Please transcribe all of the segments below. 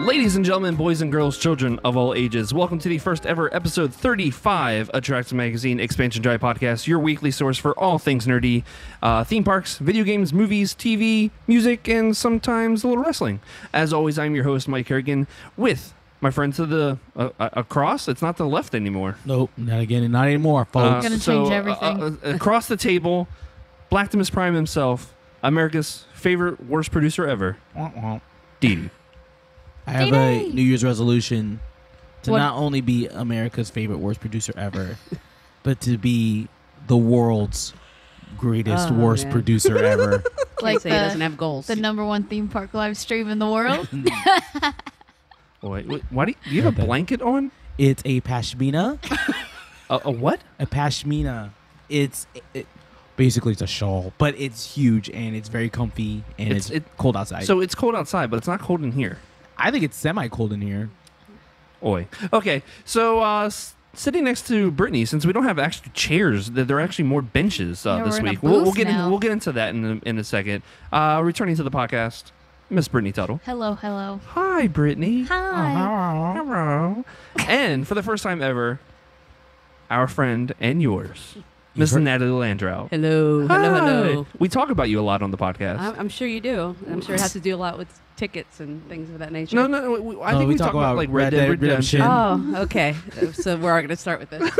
Ladies and gentlemen, boys and girls, children of all ages, welcome to the first ever episode 35 Attractive Magazine Expansion Drive Podcast, your weekly source for all things nerdy, theme parks, video games, movies, TV, music, and sometimes a little wrestling. As always, I'm your host, Mike Harrigan, with my friend to the across. It's not to the left anymore. Nope, not again, not anymore, folks. Gonna change everything. Across the table, Blacktimus Prime himself, America's favorite worst producer ever, Didi. I have a New Year's resolution to What? not only be America's favorite worst producer ever, but to be the world's greatest worst producer ever. Like Say he doesn't have goals. the #1 theme park live stream in the world. Wait, why do you have a blanket on? It's a pashmina. A what? A pashmina. Basically it's a shawl, but it's huge and it's very comfy and it's cold outside. So it's cold outside, but it's not cold in here. I think it's semi-cold in here. Oi. Okay, so sitting next to Brittany, since we don't have actual chairs, there are actually more benches Yeah, this we're in a week. We'll booth get now. we'll get into that in a second. Returning to the podcast, Miss Brittany Tuttle. Hello. Hi, Brittany. Hi. Hello. And for the first time ever, our friend and yours, Miss Natalie Landrau. Hello. Hi. Hello. We talk about you a lot on the podcast. I'm sure you do. I'm sure it has to do a lot with tickets and things of that nature. No. I think we talk about like Red Dead Redemption. Oh, okay. So we're going to start with this. Is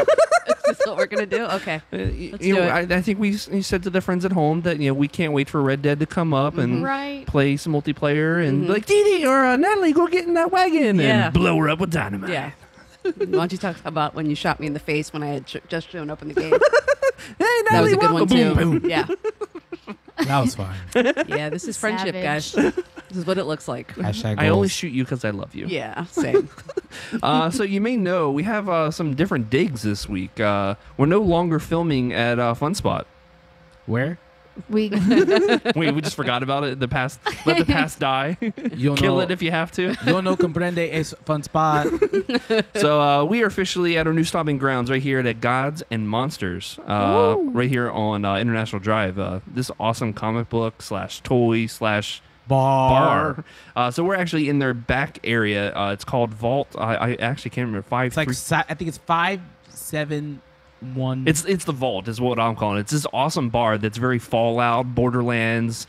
this what we're going to do? Okay. Let's do it. I think we said to the friends at home that we can't wait for Red Dead to come up and Right. play some multiplayer and like Didi or Natalie, go get in that wagon and blow her up with dynamite. Yeah. Why don't you talk about when you shot me in the face when I had just shown up in the game? Hey, Natalie, That was a good one, too. Boom, boom. Yeah. That was fine. Yeah, this is friendship, guys. Savage. This is what it looks like. Hashtag I only goals. shoot you because I love you. Yeah, same. So you may know we have some different digs this week. We're no longer filming at Fun Spot. Where? We We just forgot about it. Let the past die. You Kill it if you have to. Yo no comprende es fun spot. So we are officially at our new stopping grounds right here at Gods and Monsters, right here on International Drive. This awesome comic book / toy / bar. So we're actually in their back area. It's called Vault. I actually can't remember. It's like I think it's 571. It's the Vault is what I'm calling it. It's this awesome bar that's very Fallout, Borderlands,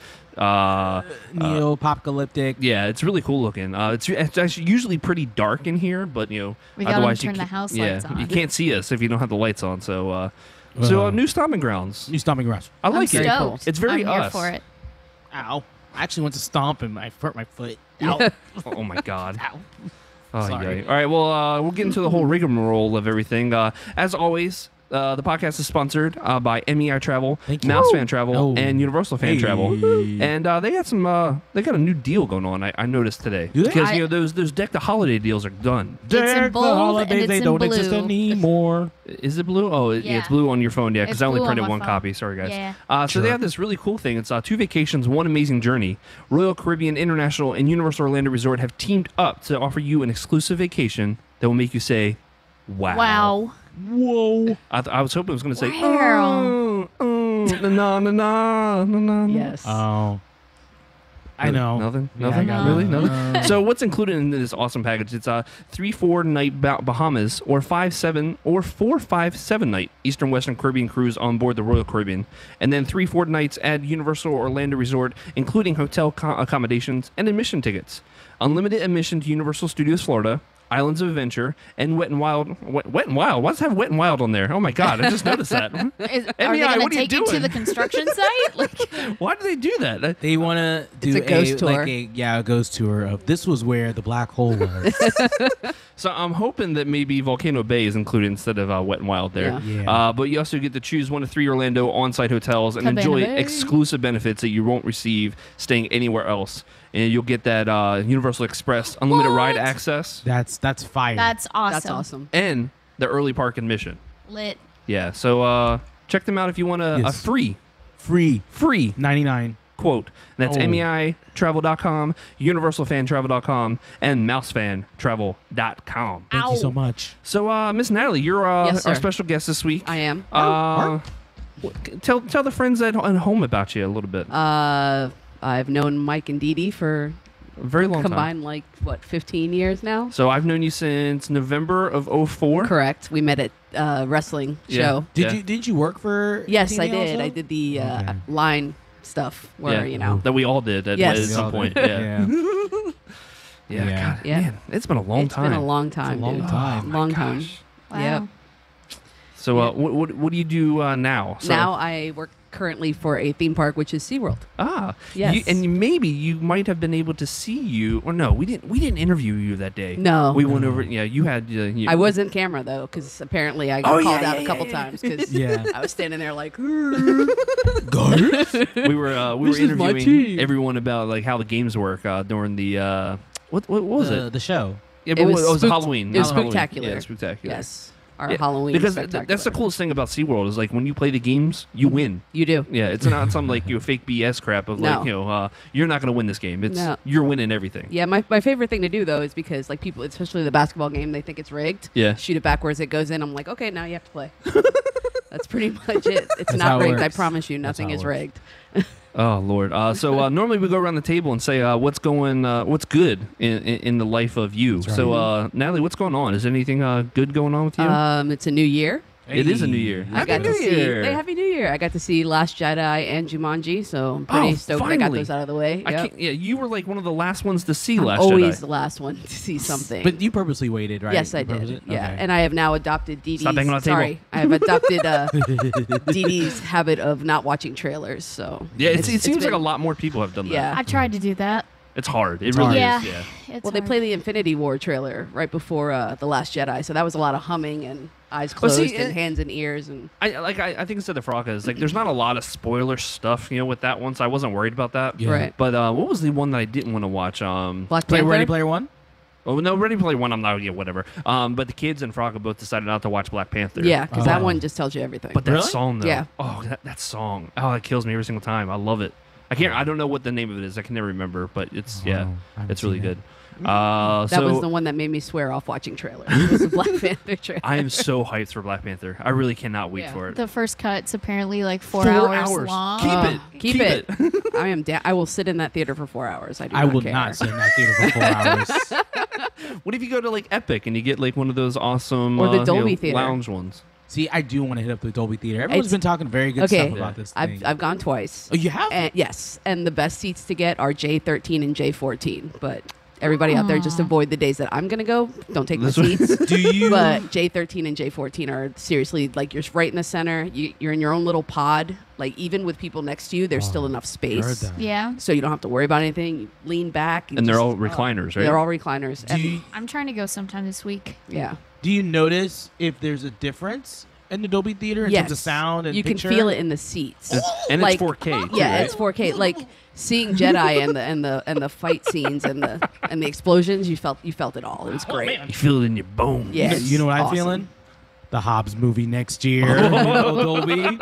neo-apocalyptic. Yeah, it's really cool looking. It's actually usually pretty dark in here, but we otherwise gotta turn the house lights on. you can't see us if you don't have the lights on. So new stomping grounds. New stomping grounds. I like I'm it. stoked. It's very I'm here us. for it. Ow. I actually went to stomp and I hurt my foot. Ow. Oh my god. Ow. Oh, Sorry. yeah. All right, well, we'll get into the whole rigmarole of everything. As always, the podcast is sponsored by MEI Travel, Thank you. Mouse Fan Travel, Oh. and Universal Fan Hey. Travel. And they got some. They got a new deal going on. I noticed today Do they? because those Deck the Holiday deals are done. It's in Deck the bold and holidays, it's they in don't blue. exist anymore. Is it blue? Oh, yeah, it's Yeah. blue on your phone. Yeah, because It's I only blue on printed my one phone. copy. Sorry, guys. Yeah. So they have this really cool thing. It's 2 vacations, 1 amazing journey. Royal Caribbean International and Universal Orlando Resort have teamed up to offer you an exclusive vacation that will make you say, "Wow." Wow. Whoa. I was hoping it was going to say, Wow. no. Yes. Oh. I know. Nothing? Yeah, Nothing? I got Really? it. Nothing? So what's included in this awesome package? It's a 3-4 night Bahamas or 5-7 or 4-5-7 night Eastern Western Caribbean cruise on board the Royal Caribbean. And then 3-4 nights at Universal Orlando Resort, including hotel accommodations and admission tickets. Unlimited admission to Universal Studios Florida, Islands of Adventure, and Wet and Wild. Wet and Wild? Why does it have Wet and Wild on there? Oh my God, I just noticed that. Are they MEI, gonna what are you take you to doing? the construction site? Like, Why do they do that? They want to do It's a ghost tour. Like a ghost tour of this was where the black hole was. So I'm hoping that maybe Volcano Bay is included instead of Wet and Wild there. Yeah. But you also get to choose 1 to 3 Orlando on-site hotels and Cabana enjoy Bay. exclusive benefits that you won't receive staying anywhere else. And you'll get that Universal Express unlimited ride What? access That's fire. that's awesome. That's awesome. and the early park admission. Lit. Yeah. So check them out if you want a Yes. free free 99. quote. That's Oh. MEItravel.com, UniversalFanTravel.com, and MouseFanTravel.com. Thank you so Ow. much. So, Miss Natalie, you're Yes, our sir. special guest this week. I am. Tell the friends at home about you a little bit. I've known Mike and Didi for A very long time. Combined, like, what, 15 years now? So I've known you since November of 04. Correct. We met at wrestling Yeah. show. Did you work for? Yes, I TV did. also? I did the Okay. line stuff where, you know. that we all did at, Yes. at We some all point. did. Yeah. Yeah. Yeah. God, Yeah. man, it's been a long It's time. been a long time, long dude. time. Long time. Gosh. Wow. Yep. So Yeah. what do you do now? So, Now I work currently for a theme park, which is SeaWorld. Yes. and maybe you might have been able to see you, or no, we didn't interview you that day. No. We went over. Yeah, you had. You, I was in camera, though, because apparently I got Oh, called yeah, out yeah, a couple yeah, times because Yeah. I was standing there like, we were This is my interviewing team. everyone about like how the games work during the what was it? The show. Yeah, It but was it was spook- Halloween. it was Halloween. spectacular. Yeah, spectacular. yes, our Yeah, Halloween because spectacular. that's the coolest thing about SeaWorld is like when you play the games, you win. You do. Yeah, it's not some like fake BS crap of like No. you're not gonna win this game. It's No. you're winning everything. Yeah, my favorite thing to do, though, is because, like, people, especially the basketball game, they think it's rigged. Yeah. Shoot it backwards, it goes in. I'm like, okay, now you have to play. That's pretty much it. It's That's not how it rigged. I works. promise you, That's nothing how it is works. rigged. Oh Lord. So normally we go around the table and say what's good in the life of you. That's right. So Natalie, what's going on? Is anything good going on with you? It's a new year. It is a new year. I Happy got New to see. Year. Hey, Happy New Year! I got to see Last Jedi and Jumanji, so I'm pretty stoked I got finally. those out of the way. I Yep. can't, yeah, you were like one of the last ones to see I'm Last always Jedi. the last one to see something. But you purposely waited, right? Yes, I You did. purposely- Yeah, okay. and I have now adopted Didi's. Stop banging on the table. Sorry, I have adopted Didi's habit of not watching trailers. So Yeah, it seems like been- a lot more people have done that. Yeah. I tried to do that. It's hard. It It's really hard. is. Yeah. Yeah. It's Well, they hard. play the Infinity War trailer right before The Last Jedi, so that was a lot of humming and eyes Well, closed see, and hands and ears and. I think instead of Frocka is like there's not a lot of spoiler stuff, with that one, so I wasn't worried about that. Yeah. Right. But what was the one that I didn't want to watch? Black Play Panther. Ready Player One. Oh no, Ready Player One. I'm not. Yeah, whatever. But the kids and Frocka both decided not to watch Black Panther. Yeah, because that Oh. one just tells you everything. But that Really? song though. Yeah. Oh, that song. Oh, it kills me every single time. I love it. I don't know what the name of it is. I can never remember, but it's Oh, I haven't it's really seen good. it. that so was the one that made me swear off watching trailers. It was the Black Panther trailer. I am so hyped for Black Panther. I really cannot wait Yeah. for it. The first cut's apparently like 4 4 hours long. Keep Keep it. it. I am. I will sit in that theater for 4 hours. I will care. not sit in that theater for 4 hours. What if you go to like Epic and you get like one of those awesome Or the Dolby Theater. lounge ones? See, I do want to hit up the Dolby Theater. Everyone's It's- been talking very good Okay. stuff about this I've thing. I've gone twice. Oh, you have? And yes, and the best seats to get are J13 and J14. But everybody out there, just avoid the days that I'm gonna go. Don't take my seats. Do you? But J13 and J14 are seriously like you're right in the center. You're in your own little pod. Like even with people next to you, there's still enough heard space, that. Yeah. so you don't have to worry about anything. You lean back, And they're all recliners, right? They're all recliners. Do And- you, I'm trying to go sometime this week. yeah. do you notice if there's a difference in the Dolby Theater in Yes. terms of sound and you picture? can feel it in the seats. And Like- it's 4K. Too, Yeah, right? it's 4K. Like seeing Jedi and the fight scenes and the explosions, you felt it all. It was great. You feel it in your bones. Yeah. You know what I'm Awesome. feeling? The Hobbs movie next year. Dolby.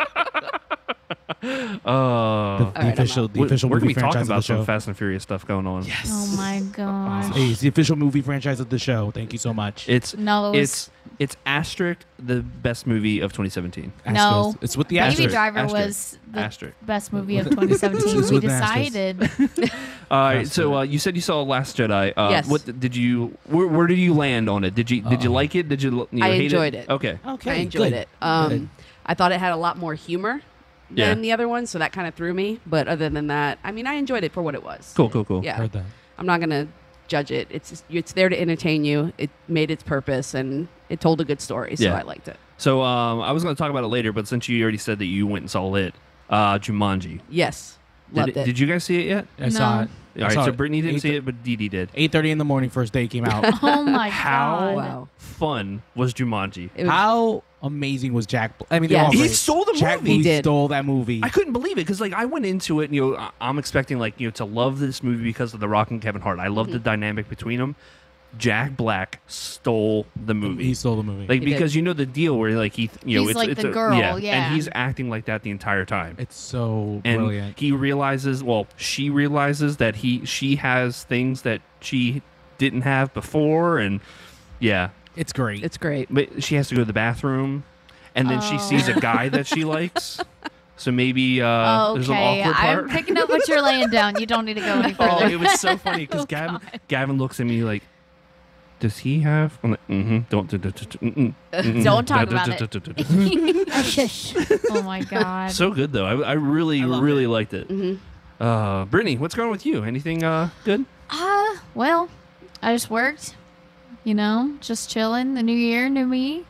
Oh. The right, I'm official, out. the official We're movie gonna be talking franchise of the about some show. Fast and Furious stuff going on. Yes. Oh my gosh. Hey, it's the official movie franchise of the show. Thank you so much. It's No, it was- it's asterisk the best movie of 2017. No. It's with the Baby asterisk. Driver Asterisk. was the Asterisk. best movie of 2017. It's We with an asterisk. decided. All right, so you said you saw Last Jedi. Yes. What did you? Where did you land on it? Did you like it? Did you? I hate enjoyed it. Okay. Okay, I enjoyed good. it. Good. I thought it had a lot more humor Yeah. than the other ones, so that kind of threw me. But other than that, I mean, I enjoyed it for what it was. Cool. Yeah. Heard that. I'm not gonna judge it. It's there to entertain you. It made its purpose and it told a good story, so Yeah. I liked it. So I was going to talk about it later, but since you already said that you went and saw it, Jumanji. Yes, loved it. Did you guys see it yet? I saw No. it. All right, so Brittany didn't see it, but Didi did. 8:30 in the morning, first day it came out. Oh my How god. Wow. fun was Jumanji? It was, How amazing was Jack? I mean, Yes. they're all He great. stole the Jack movie. He did. stole that movie. I couldn't believe it because like I went into it, I'm expecting like to love this movie because of The Rock and Kevin Hart. I love the dynamic between them. Jack Black stole the movie. He stole the movie. Like He did. because the deal where like He's it's like it's the girl, and yeah. he's acting like that the entire time. it's so And brilliant. he realizes, she realizes that she has things that she didn't have before, and yeah, It's great. it's great. but she has to go to the bathroom, and then she sees a guy that she likes. So maybe Oh, there's an okay. awkward part. I'm picking up what you're laying down. You don't need to go any Oh, further. it was so funny because Oh, Gavin looks at me like, does he have? I'm like, don't Don't talk about it. Oh my god. So good though. I really liked it. Brittany, what's going on with you? Anything good? Well, I just worked. You know, just chilling. The new year, new me.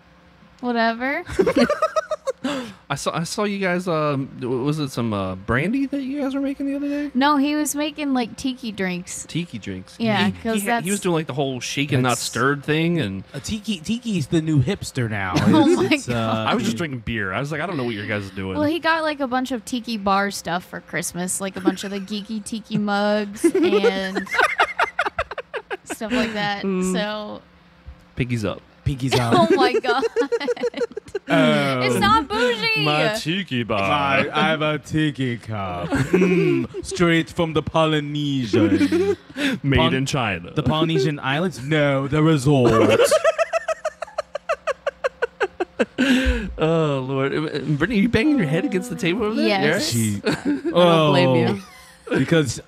Whatever. I saw you guys. Was it some brandy that you guys were making the other day? No, he was making like tiki drinks. Tiki drinks. Yeah, because he was doing like the whole shaken not stirred thing, and Tiki's the new hipster now. Oh my God. I was just drinking beer. I was like, I don't know what your guys are doing. Well, he got like a bunch of tiki bar stuff for Christmas, like a bunch of the geeky tiki mugs and stuff like that. So, Piggy's up. Pinky's out. oh my god, it's not bougie. My tiki bar. I have a tiki cup. Straight from the Polynesian. Made in China. The Polynesian islands? No, the resort. Oh Lord, Brittany, are you banging your head against the table over there? Yes. You all right? She, I don't blame you. Because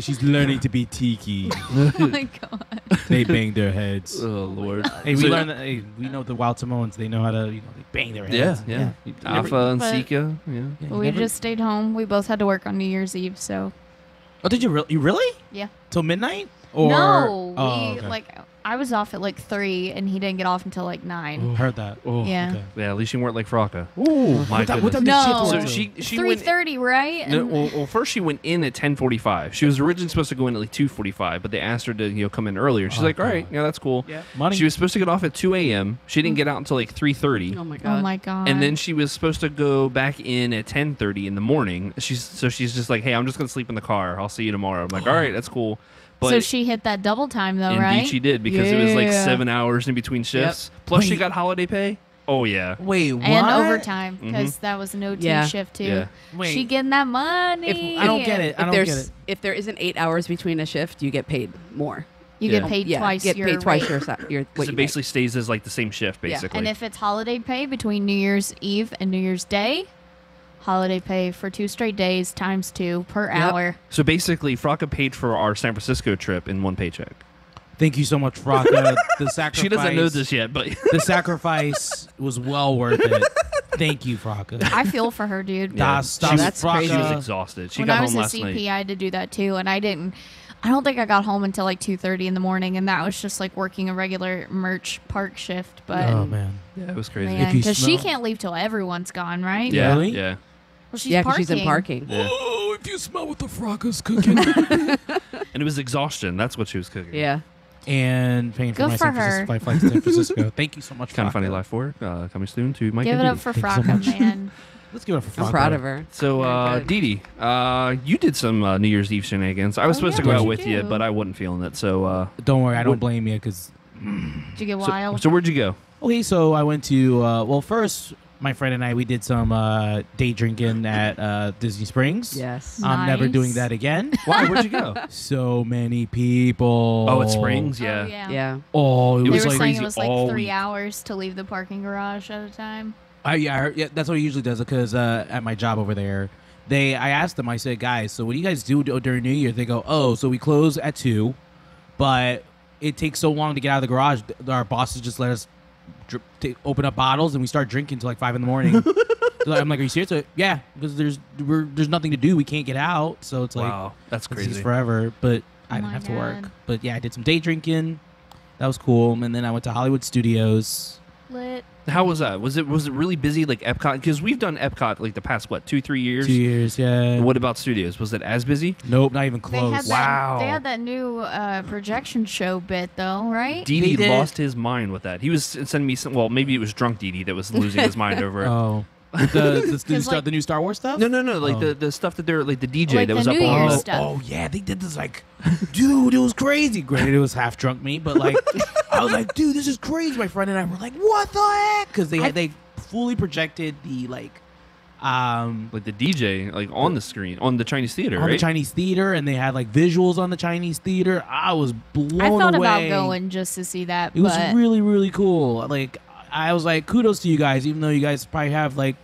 she's learning to be tiki. Oh my god. They bang their heads. Oh Lord. Hey, we learned that. Hey, we know the Wild Samoans. They know how to, they bang their heads. Yeah. Alpha and But- Sika. Yeah. But we just stayed home. We both had to work on New Year's Eve, so Oh, did you you really? yeah. Till midnight? Or No, Oh, we okay. like I was off at like 3, and he didn't get off until like 9. Heard that. Oh, Yeah. Okay. Yeah, at least you weren't like Frocka. Ooh, My what time goodness. did No. she have to So work she till? went. 3:30, right? No, well, first she went in at 10:45. She was originally supposed to go in at like 2:45, but they asked her to come in earlier. She's like, all right, yeah, that's cool. Yeah, money. She was supposed to get off at 2 a.m. She didn't get out until like 3:30. Oh my god. Oh my god. And then she was supposed to go back in at 10:30 in the morning. She's just like, hey, I'm just gonna sleep in the car. I'll see you tomorrow. I'm like, all right, that's cool. But so she hit that double time though, indeed right? she did because it was like Yeah. 7 hours in between shifts. Plus she Wait. got holiday pay. Oh yeah. Wait, what? And overtime because that was an OT Yeah. shift too. Yeah. Wait. She getting that money. I don't get it. I don't get it. If there isn't 8 hours between a shift, you get paid more. You Yeah. get paid Yeah, twice get your paid twice rate. your Because what it you basically stays as like the same shift Yeah. basically. And if it's holiday pay between New Year's Eve and New Year's Day, holiday pay for 2 straight days times 2 per hour. So basically, Frocka paid for our San Francisco trip in one paycheck. Thank you so much, Frocka. The sacrifice. She doesn't know this yet, but The sacrifice was well worth it. Thank you, Frocka. I feel for her, dude. Yeah. That's crazy. she was Frocka. exhausted. She When got I was home a last CP, night. I had to do that too, and I don't think I got home until like 2:30 in the morning, and that was just like working a regular merch park shift. But Oh man. Yeah, it was crazy. man, If you because she smell- can't leave till everyone's gone, right? Yeah, Really? yeah. Well, she's yeah, 'cause parking. she's in parking. Yeah. Oh, if you smell what the Frocka's cooking. And it was exhaustion. That's what she was cooking. Yeah. And paying for Good my for San Francisco, her. my flight to San Francisco. Thank you so much, Kind of Frocka. funny life for her. Coming soon to Mike Give and it up Didi. for Thank you so Frocka, much. man. Let's give it up for Frocka. I'm proud of her. So, Very good. Didi, you did some New Year's Eve shenanigans. I was Oh, supposed yeah, to go out what'd with you you, do? but I wasn't feeling it. So, Don't worry, I What- don't blame you because. Did you get wild? so where'd you go? Okay, so I went to. Well, first, my friend and I we did some day drinking at Disney Springs. Yes. I'm never Nice. doing that again. Why? Where'd you go? So many people. Oh, at Springs. Oh, Yeah. yeah. Yeah. Oh, it They was were like saying crazy it was like all 3 week. hours to leave the parking garage at a time. Yeah, I heard, yeah, that's what he usually does because at my job over there, I asked them, I said, guys, so what do you guys do during New Year? They go, oh, so we close at 2, but it takes so long to get out of the garage. Our bosses just let us open up bottles and we start drinking till like 5 in the morning. I'm like, are you serious? Like, yeah, because there's nothing to do. We can't get out, so it's like Wow, that's it's crazy. forever. But I Oh didn't my have to work. God. But yeah, I did some day drinking. That was cool. And then I went to Hollywood Studios. Lit. How was that? Was it really busy like Epcot? Because we've done Epcot like the past 2-3 years. 2 years, yeah. What about studios? Was it as busy? Nope, not even They had close. Wow. They had that new projection show bit though, right? Didi They did. lost his mind with that. He was sending me some. Well, maybe it was drunk Didi that was losing his mind over it. Oh, the like- new Star Wars stuff? No, like Oh. the stuff that they're like the DJ Like that the was up New on. Year's the- stuff. Oh yeah, they did this like, dude, it was crazy. Granted, it was half drunk me, but like, I was like, dude, this is crazy. My friend and I were like, what the heck? Because they fully projected the like Like the DJ, like on the screen, on the Chinese theater, on right? the Chinese theater, and they had like visuals on the Chinese theater. I was blown I thought away. about going just to see that, It was but really, really cool. Like, I was like, kudos to you guys, even though you guys probably have like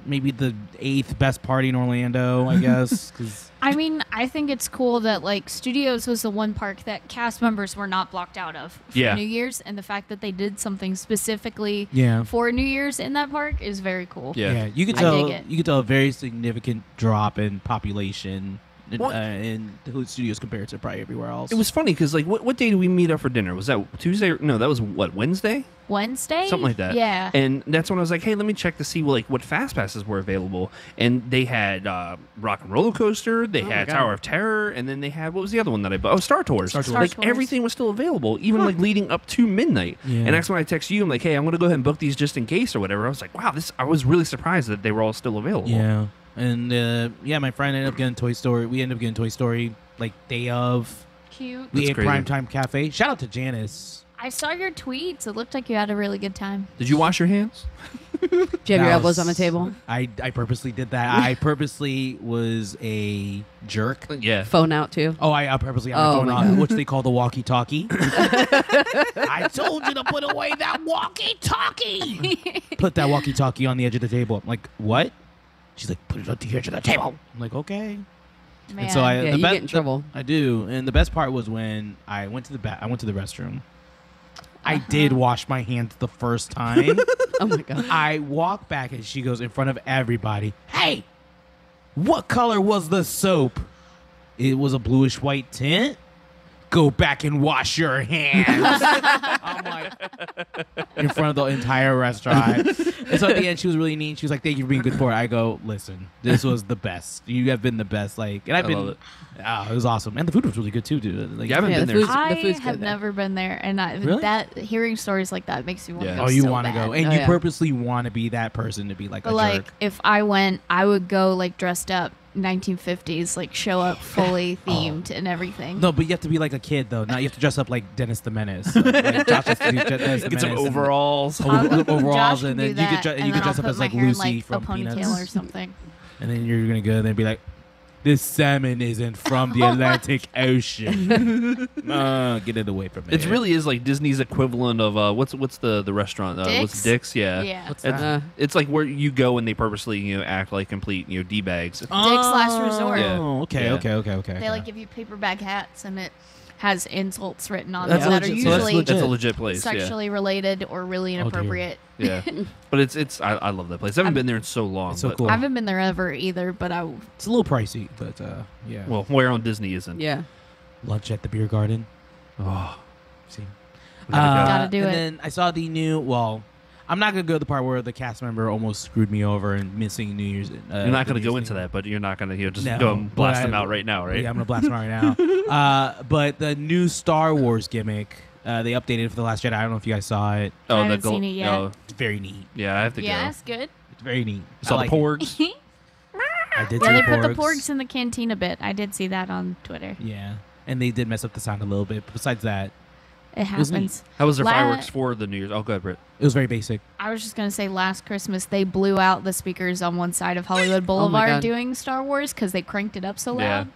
maybe the 8th best party in Orlando, I guess. 'Cause I mean, I think it's cool that like Studios was the one park that cast members were not blocked out of for Yeah. New Year's, and the fact that they did something specifically yeah. for New Year's in that park is very cool. Yeah. You could I tell. dig it. You could tell a very significant drop in population Well- in the Hood Studios compared to probably everywhere else. It was funny because like what day did we meet up for dinner? Was that Tuesday? No, that was what, Wednesday? Wednesday, Something like that. Yeah. And that's when I was like, hey, let me check to see like what fast passes were available. And they had Rock and Roller Coaster, they Oh my had God. Tower of Terror, and then they had, what was the other one that I bought? Oh, Star Tours. Star Tours. Like Star Tours. everything was still available, even like leading up to midnight. Yeah. And that's when I text you. I'm like, hey, I'm gonna go ahead and book these just in case or whatever. I was like, wow, I was really surprised that they were all still available. Yeah. And my friend ended up getting Toy Story. We ended up getting Toy Story like day of. Cute. We That's ate crazy. Primetime Cafe. Shout out to Janice. I saw your tweets. It looked like you had a really good time. Did you wash your hands? Do you have your That elbows was- on the table? I purposely did that. I purposely was a jerk. Yeah. Phone out too. Oh, I purposely had Oh my phone my on, God. which they call the walkie-talkie. I told you to put away that walkie-talkie. Put that walkie-talkie on the edge of the table. I'm like, what? She's like, put it on the edge of the table. I'm like, okay. Man. And so I, Yeah, the you get in trouble. I do, and the best part was when I went to the restroom. I did wash my hands the first time. Oh my god. I walk back and she goes in front of everybody. Hey, what color was the soap? It was a bluish white tint. Go back and wash your hands. I'm like, in front of the entire restaurant. And so at the end, she was really neat. She was like, "Thank you for being good for it." I go, "Listen, this was the best. You have been the best." Like, and I've I been. love it. Oh, it was awesome, and the food was really good too, dude. Like, Yeah, I haven't Yeah, been the there. food's- I food's good have there. never been there, and Really? that hearing stories like that makes me want Yeah. to go. oh, you so want to bad. go, and Oh, you yeah. purposely want to be that person to be like But a like, jerk. if I went, I would go like dressed up 1950s, like show up fully themed and everything. No, but you have to be like a kid though. Now you have to dress up like Dennis the Menace. Like Josh has to do Dennis the Get some Menace and- overalls. Josh overalls, can and do then you that, could and you then could dress I'll up as put my like hair in, Lucy like, from a ponytail Peanuts, or something. and then you're gonna go and be like, "This salmon isn't from the Atlantic Ocean. Get it away from me." It really is like Disney's equivalent of what's the restaurant? What's Dick's? Dick's? Yeah. Yeah. What's It's, that? it's like where you go and they purposely act like complete d bags. Dick's Last Resort. Yeah. Oh, okay, Yeah. okay. They like give you paper bag hats, and it has insults written on That's them that are legit. So that's usually legit. That's a legit place. sexually related or really dear. inappropriate. Yeah. Yeah. But it's I love that place. I haven't been there in so long. It's so but- cool. I haven't been there ever either, but I It's a little pricey, but yeah. Well, where on Disney isn't. Yeah. Lunch at the beer garden. Oh, See. we gotta go. Gotta do and it. then I saw the new. Well, I'm not gonna go to the part where the cast member almost screwed me over and missing New Year's. You're not going to go into that, but you're not going to just No, go and blast but them I- out right now, right? Yeah, I'm gonna blast them right now. But the new Star Wars gimmick, they updated it for the Last Jedi. I don't know if you guys saw it. Oh, I haven't seen it yet. Oh, It's very neat. yeah, I have to yeah, go. that's good. It's very neat. You I saw like the it. porgs? I did Yeah, see they the put the porgs. porgs in the canteen a bit. I did see that on Twitter. Yeah, and they did mess up the sound a little bit. But besides that, It was neat. happens. How was their La- fireworks for the New Year's? Oh, go ahead, Britt. it was very basic. I was just gonna say, last Christmas they blew out the speakers on one side of Hollywood Boulevard God. doing Star Wars because they cranked it up so Yeah. loud.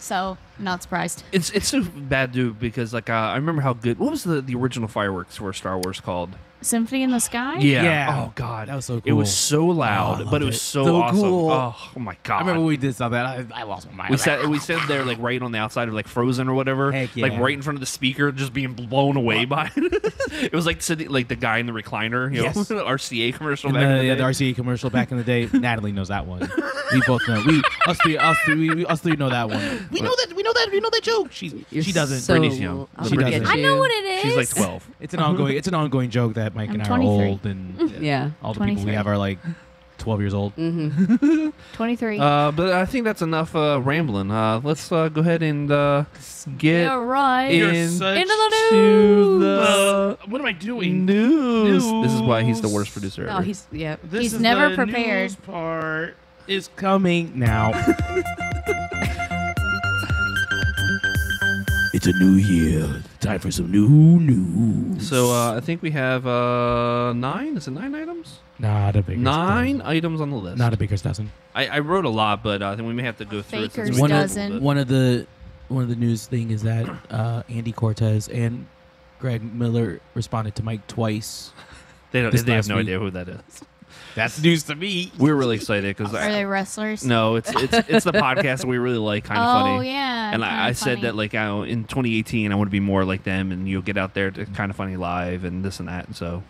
So not surprised. It's so bad, dude, because like I remember how good. What was the original fireworks for Star Wars called? Symphony in the Sky. Yeah. Oh God, That was so It was cool. so loud, Oh, I but it love was it. so, So awesome. cool. Oh my God. I remember when we did something. I lost my mind. we sat there like right on the outside of like Frozen or whatever, Heck like yeah. right in front of the speaker, just being blown away by it. It was like sitting like the guy in the recliner, you know, Yes. RCA commercial In back in the the day. RCA commercial back in the day. Natalie knows that one. We both know. Us three know that one. We know that joke. She doesn't. So, Brittany's young. I'll She forget doesn't. I know you. what it is. She's like 12. It's an ongoing joke that Mike I'm and I 23. are old, and Yeah. all the people we 23. have are like 12 years old. Mm-hmm. 23. But I think that's enough rambling. Let's go ahead and get yeah, right. in Into the to news. the What am I doing? news. This is why he's the worst producer No, ever. he's yeah. He's never prepared. News part is coming now. It's a new year. Time for some new news. So I think we have 9. Is it 9 items? Not a bigger 9 items on the list. Not a baker's dozen. I wrote a lot, but I think we may have to go through it. since Baker's we One did a of, little bit. one of the news thing is that Andy Cortez and Greg Miller responded to Mike twice. They this have last no week. idea who that is. That's news to me. We're really excited because Are they wrestlers? no, it's the podcast that we really like, kind of Oh funny. yeah. And Kinda I said funny. that like in 2018 I want to be more like them, and you'll get out there to Kind of Funny Live and this and that. And so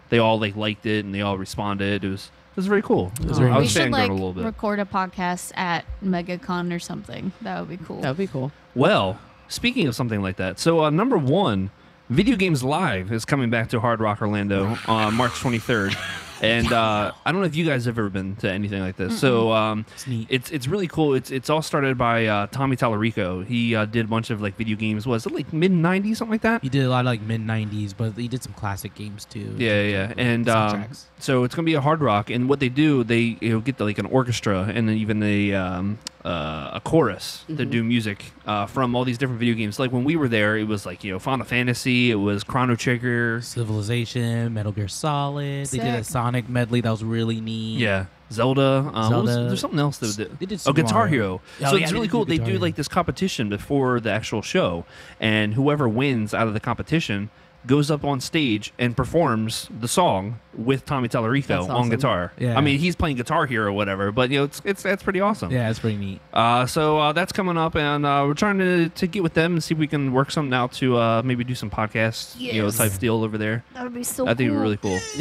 they all like liked it and they all responded. It was very cool. was I very was we should fangirling like a little bit. record a podcast at MegaCon or something. That would be cool. That would be cool. Well, speaking of something like that, so number one, Video Games Live is coming back to Hard Rock Orlando on March 23rd. And I don't know if you guys have ever been to anything like this. So It's neat. it's really cool. It's all started by Tommy Tallarico. He did a bunch of like video games. Was it like mid 90s, something like that? He did a lot of like mid '90s, but he did some classic games too. Yeah. And soundtracks. so it's gonna be a hard rock. And what they do, they get like an orchestra and then even a chorus to do music from all these different video games. Like when we were there, it was like Final Fantasy. It was Chrono Trigger. Civilization, Metal Gear Solid. They did a Sick. Sonic medley that was really neat. Yeah. Zelda. Zelda. There's something else that did. They did Oh, Super Guitar Mario. Hero. Oh, So yeah, it's they really did cool. They Guitar do Hero. like this competition before the actual show, and whoever wins out of the competition goes up on stage and performs the song with Tommy Tallarico That's on awesome. guitar. Yeah. I mean, he's playing Guitar Hero or whatever, but it's that's pretty awesome. Yeah, it's pretty neat. So that's coming up, and we're trying to get with them and see if we can work something out to maybe do some podcasts, Yes. type deal over there. That would be so I think it'd cool. be really cool. Is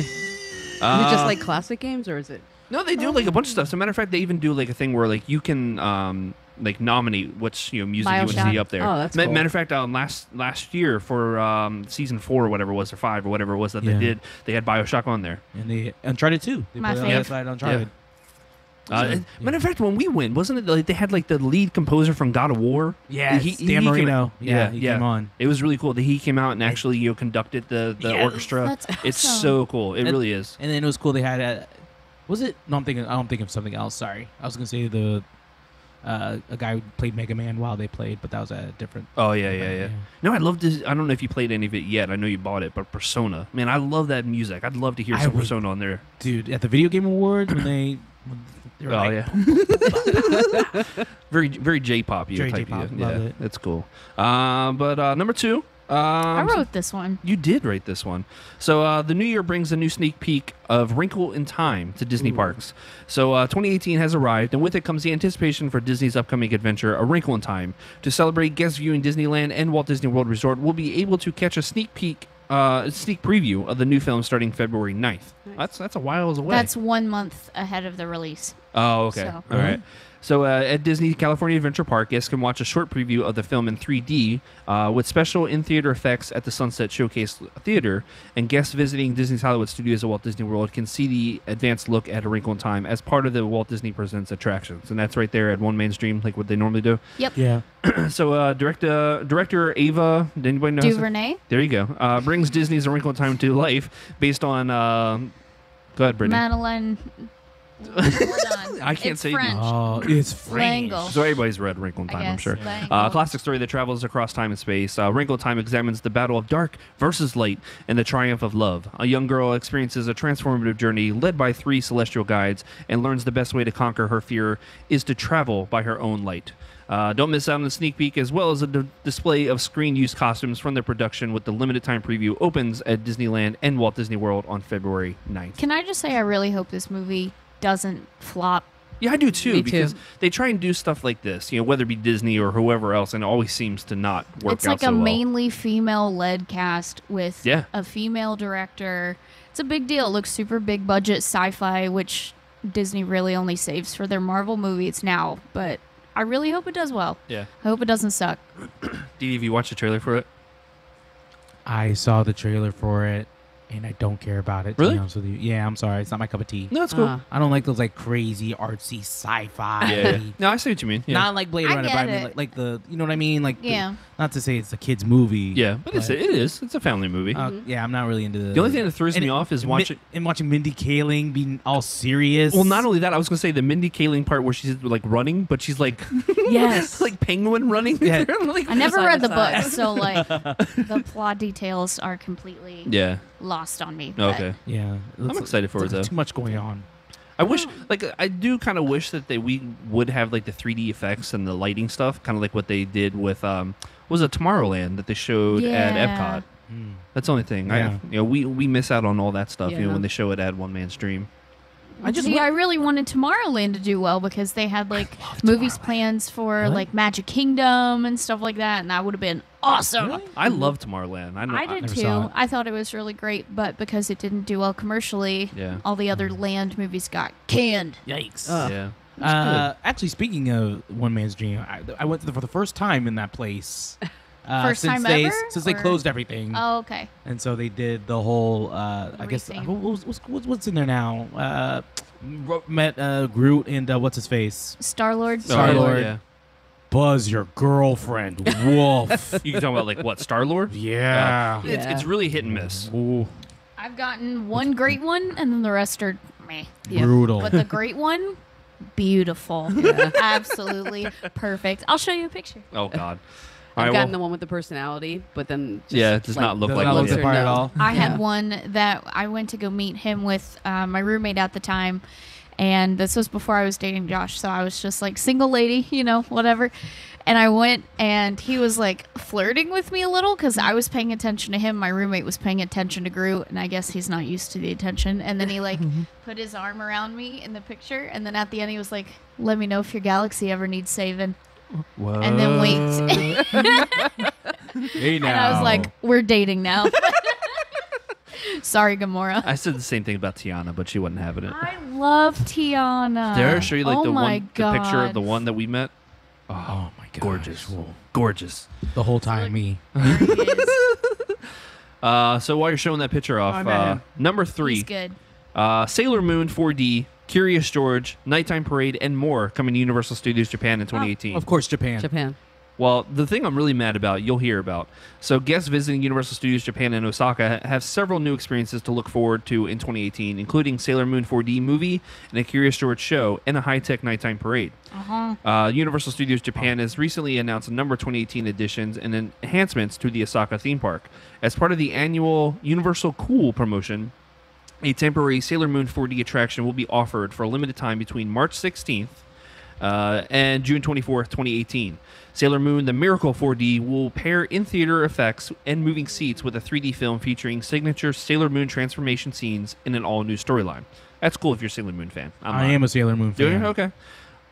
it just like classic games, or is it? No, they do like a bunch of stuff. As a matter of fact, they even do like a thing where like you can like nominate which music you want to Bioshock. see up there. Oh, that's cool. Matter of fact, last year for season 4 or whatever it was, or 5 or whatever it was that Yeah. they did, they had Bioshock on there. And they Uncharted 2. They My put it on fave. the side of Uncharted. Matter of fact, when we went, wasn't it like they had like the lead composer from God of War? Yeah, He- Dan he came Marino. out- Yeah, he came on. It was really cool that he came out and actually conducted the orchestra. That's It's awesome. so cool. It And- really is. And then it was cool. They had was it? No, I don't think of something else. Sorry, I was gonna say a guy who played Mega Man while they played, but that was a different. Oh yeah. No, I love this. I don't know if you played any of it yet. I know you bought it, but Persona. Man, I love that music. I'd love to hear I some would- Persona on there. Dude, at the Video Game Awards when they were Oh like, yeah. very J-pop. Very type. J-pop, Yeah, love it. that's cool. But number 2. I wrote this one. You did write this one. So the new year brings a new sneak peek of Wrinkle in Time to Disney parks. So 2018 has arrived, and with it comes the anticipation for Disney's upcoming adventure, A Wrinkle in Time. To celebrate, guests viewing Disneyland and Walt Disney World Resort will be able to catch a sneak preview of the new film starting February 9th. That's a while away. That's 1 month ahead of the release. Oh, okay. So- All right. So at Disney California Adventure Park, guests can watch a short preview of the film in 3D with special in-theater effects at the Sunset Showcase Theater, and guests visiting Disney's Hollywood Studios at Walt Disney World can see the advanced look at A Wrinkle in Time as part of the Walt Disney Presents attractions, and that's right there at One Man's Dream, like what they normally do. Yep. Yeah, So director Ava, did anybody know? DuVernay. There you go. Brings Disney's A Wrinkle in Time to life based on. Go ahead, Brittany. Madeline. Hold on. I can't It's say- French. oh, it's French. Langle. So everybody's read Wrinkle in I Time, I'm guess. sure. Langle. Classic story that travels across time and space. Wrinkle in Time examines the battle of dark versus light and the triumph of love. A young girl experiences a transformative journey led by 3 celestial guides and learns the best way to conquer her fear is to travel by her own light. Don't miss out on the sneak peek, as well as a display of screen-used costumes from their production with the limited time preview opens at Disneyland and Walt Disney World on February 9th. Can I just say I really hope this movie doesn't flop? Yeah, I do too, Me because too. they try and do stuff like this, whether it be Disney or whoever else, and it always seems to not work It's out like so a well. mainly female-led cast with Yeah. a female director. It's a big deal. It looks super big budget sci-fi, which Disney really only saves for their Marvel movies now. But I really hope it does well. Yeah. I hope it doesn't suck. Didi, have you watched the trailer for it? I saw the trailer for it, and I don't care about it. To Really? be honest with you. Yeah, I'm sorry. It's not my cup of tea. No, it's cool. I don't like those like crazy artsy sci-fi. yeah. No, I see what you mean. Yeah, Not like Blade I Runner, get but I mean it. like the you know what I mean? Like Yeah. not to say it's a kid's movie. yeah, but it is. It's a family movie. Yeah, I'm not really into the only thing that throws and me it- off is and watching. watching Mindy Kaling being all serious. Well, not only that, I was gonna say the Mindy Kaling part where she's like running, but she's like, Yes. like penguin running. Yeah. Like, I never Side read to the side. book, so like the plot details are completely yeah. lost on me. but Okay. Yeah, I'm excited for it though. Too much going on. I wish, like, I do kind of wish that we would have like the 3D effects and the lighting stuff, kind of like what they did with was it Tomorrowland that they showed at Yeah. Epcot. That's the only thing. Yeah. We miss out on all that stuff, Yeah. when they show it at One Man's Dream. I really wanted Tomorrowland to do well because they had like movies plans for like Magic Kingdom and stuff like that, and that would have been awesome. Really? I love Tomorrowland. I did never saw it. too. I thought it was really great, but because it didn't do well commercially, all the other land movies got canned. Yikes. Yeah. Actually, speaking of One Man's Dream, I went for the first time in that place. First since time they, ever, Since they or- closed everything. Oh, okay. And so they did the whole, I guess, Retheme. what's in there now? Met Groot and what's his face? Star-Lord. Star-Lord. Yeah. Buzz, your girlfriend. Wolf. You talking about like what? Star-Lord? Yeah. It's really hit and miss. Ooh, I've gotten one great one, and then the rest are meh. brutal. But the great one, beautiful. Absolutely perfect. I'll show you a picture. Oh God. I've All right, gotten well, the one with the personality, but then just, Yeah, it does not look Does like not one look yet. the part at all. I had one that I went to go meet him with my roommate at the time. And this was before I was dating Josh. So I was just like single lady, whatever. And I went and he was like flirting with me a little because I was paying attention to him. My roommate was paying attention to Groot. And I guess he's not used to the attention. And then he like put his arm around me in the picture. And then at the end he was like, let me know if your galaxy ever needs saving. What? And then wait. Hey now. And I was like, we're dating now. Sorry, Gamora. I said the same thing about Tiana, but she wasn't having it. I love Tiana. Dare I show you like oh the my one, God. the picture of the one that we met? Oh my god. Gorgeous, gorgeous. The whole time, me. There he is. So while you're showing that picture off, number 3, He's good. Sailor Moon 4D, Curious George, Nighttime Parade, and more coming to Universal Studios Japan in 2018. Of course, Japan. Japan. Well, the thing I'm really mad about, you'll hear about. So guests visiting Universal Studios Japan and Osaka have several new experiences to look forward to in 2018, including Sailor Moon 4D movie and a Curious George show and a high-tech nighttime parade. Universal Studios Japan has recently announced a number of 2018 additions and enhancements to the Osaka theme park. As part of the annual Universal Cool promotion, a temporary Sailor Moon 4D attraction will be offered for a limited time between March 16th and June 24th, 2018. Sailor Moon The Miracle 4D will pair in-theater effects and moving seats with a 3D film featuring signature Sailor Moon transformation scenes in an all-new storyline. That's cool if you're a Sailor Moon fan. I am a Sailor Moon Do fan. you? Okay.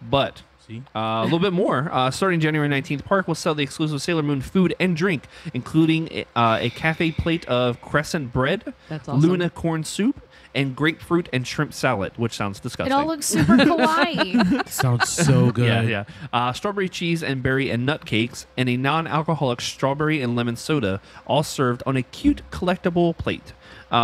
But See? a little bit more. Starting January 19th, Park will sell the exclusive Sailor Moon food and drink, including a cafe plate of crescent bread, That's awesome. Luna corn soup, and grapefruit and shrimp salad, which sounds disgusting. It all looks super kawaii. Sounds so good. Yeah. Strawberry cheese and berry and nut cakes, and a non-alcoholic strawberry and lemon soda, all served on a cute collectible plate.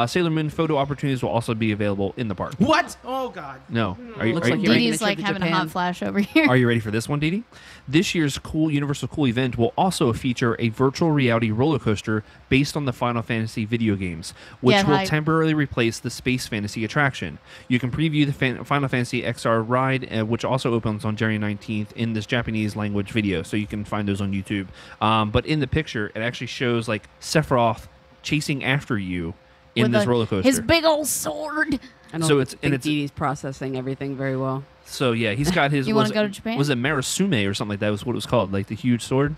Sailor Moon photo opportunities will also be available in the park. What? Oh god. No. Are you, Looks are like you, you're are you- Didi's making a like trip to having a Japan. hot flash over here. Are you ready for this one, Didi? This year's Cool Universal Cool event will also feature a virtual reality roller coaster based on the Final Fantasy video games, which Get will hype. temporarily replace the Space Fantasy attraction. You can preview the Final Fantasy XR ride, which also opens on January 19th in this Japanese language video, so you can find those on YouTube. But in the picture, it actually shows like Sephiroth chasing after you in With this roller coaster. His big old sword. I don't So it's- think and it's- Didi's processing everything very well. So yeah, he's got his. You wanna was- go to Japan? Was it Marasume or something like that? Was what it was called, like the huge sword.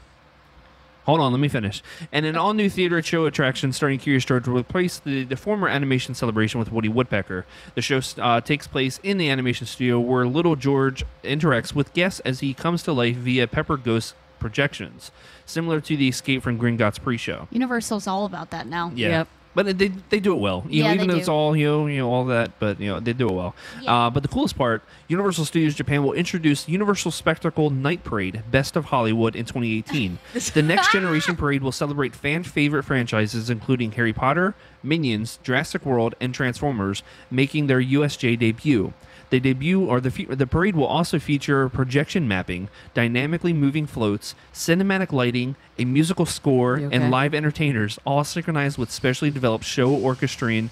Hold on, let me finish. And an all-new theater show attraction starring Curious George will replace the former animation celebration with Woody Woodpecker. The show takes place in the animation studio where Little George interacts with guests as he comes to life via Pepper Ghost projections, similar to the Escape from Gringotts pre-show. Universal's all about that now. Yeah. Yep. But they do it well. Yeah, Even they though it's do. all all that, but they do it well. Yeah. But the coolest part, Universal Studios Japan will introduce Universal Spectacle Night Parade, Best of Hollywood in 2018. The next generation parade will celebrate fan favorite franchises including Harry Potter, Minions, Jurassic World, and Transformers, making their USJ debut. The parade will also feature projection mapping, dynamically moving floats, cinematic lighting, a musical score, You okay? and live entertainers, all synchronized with specially developed show orchestrating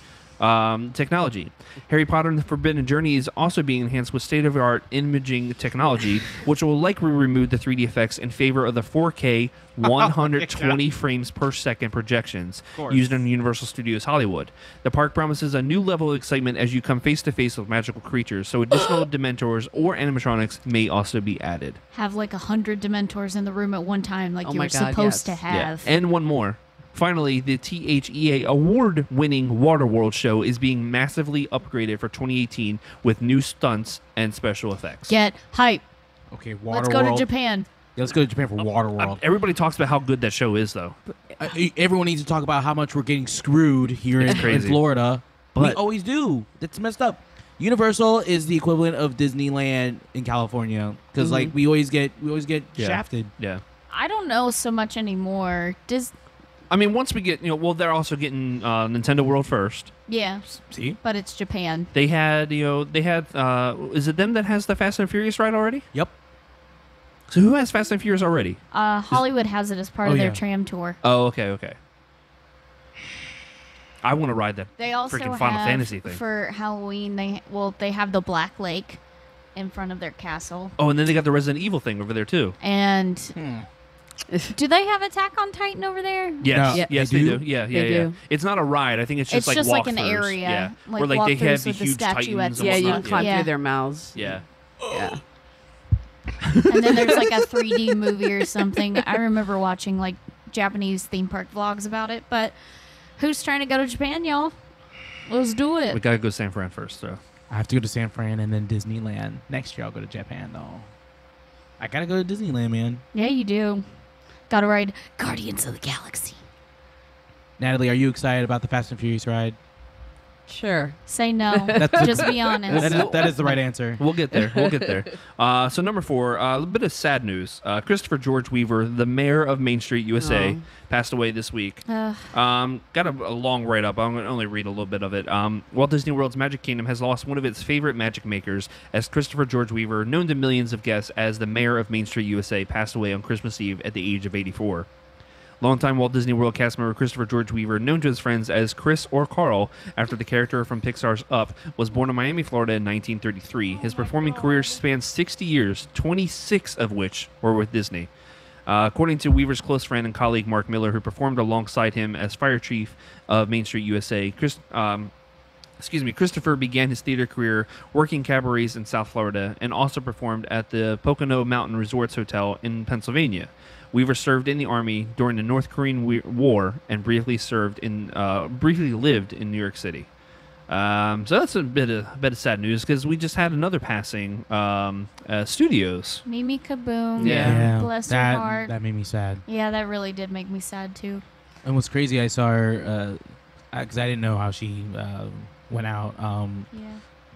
technology. Harry Potter and the Forbidden Journey is also being enhanced with state-of-the-art imaging technology, which will likely remove the 3D effects in favor of the 4K 120 frames per second projections used in Universal Studios Hollywood. The park promises a new level of excitement as you come face-to-face with magical creatures, so additional Dementors or animatronics may also be added. Have like 100 Dementors in the room at one time, like Oh you my were God, supposed yes. to have. And one more. Finally, the THEA award-winning Waterworld show is being massively upgraded for 2018 with new stunts and special effects. Get hype. Okay, Let's go to Japan. Yeah, let's go to Japan for Waterworld. Everybody talks about how good that show is, though. Everyone needs to talk about how much we're getting screwed here in crazy. Florida. We But- always do. That's messed up. Universal is the equivalent of Disneyland in California because like we always get Yeah. shafted. Yeah. I don't know so much anymore. I mean, once we get, they're also getting Nintendo World first. Yeah, See? but it's Japan. They had, is it them that has the Fast and Furious ride already? Yep. So who has Fast and Furious already? Hollywood has it as part Oh, of their yeah. tram tour. Oh, okay. I want to ride that They also freaking have Final Fantasy thing. for Halloween. They have the Black Lake in front of their castle, Oh, and then they got the Resident Evil thing over there, too. and do they have Attack on Titan over there? Yes, No. yes, They they do? do. Yeah. They do. It's not a ride. I think it's just It's just like an walkthroughs. area, Yeah. like Where like they have walkthroughs the with the huge statuettes titans and Yeah, you whatnot. can climb Yeah. through their mouths. Yeah. Yeah. And then there's like a 3D movie or something. I remember watching like Japanese theme park vlogs about it. But who's trying to go to Japan, y'all? Let's do We it. gotta go San Fran first, so. I have to go to San Fran and then Disneyland. Next year I'll go to Japan though. I gotta go to Disneyland, man. Yeah, you do. Gotta ride Guardians of the Galaxy. Natalie, are you excited about the Fast and Furious ride? Sure. Say no. Just be honest. That is the right answer. We'll get there. So number 4, a little bit of sad news. Christopher George Weaver, the mayor of Main Street, USA, Oh. passed away this week. Ugh. Got a long write-up. I'm going to only read a little bit of it. Walt Disney World's Magic Kingdom has lost one of its favorite magic makers, as Christopher George Weaver, known to millions of guests as the mayor of Main Street, USA, passed away on Christmas Eve at the age of 84. Longtime Walt Disney World cast member Christopher George Weaver, known to his friends as Chris or Carl, after the character from Pixar's Up, was born in Miami, Florida in 1933. His performing career spans 60 years, 26 of which were with Disney. According to Weaver's close friend and colleague Mark Miller, who performed alongside him as fire chief of Main Street USA, Christopher began his theater career working cabarets in South Florida and also performed at the Pocono Mountain Resorts Hotel in Pennsylvania. Weaver served in the Army during the North Korean War and briefly lived in New York City. So that's a bit of sad news because we just had another passing. Studios. Mimi Kaboom. Yeah. Bless her that, heart. That made me sad. Yeah, that really did make me sad too. And what's crazy, I saw her because I didn't know how she went out.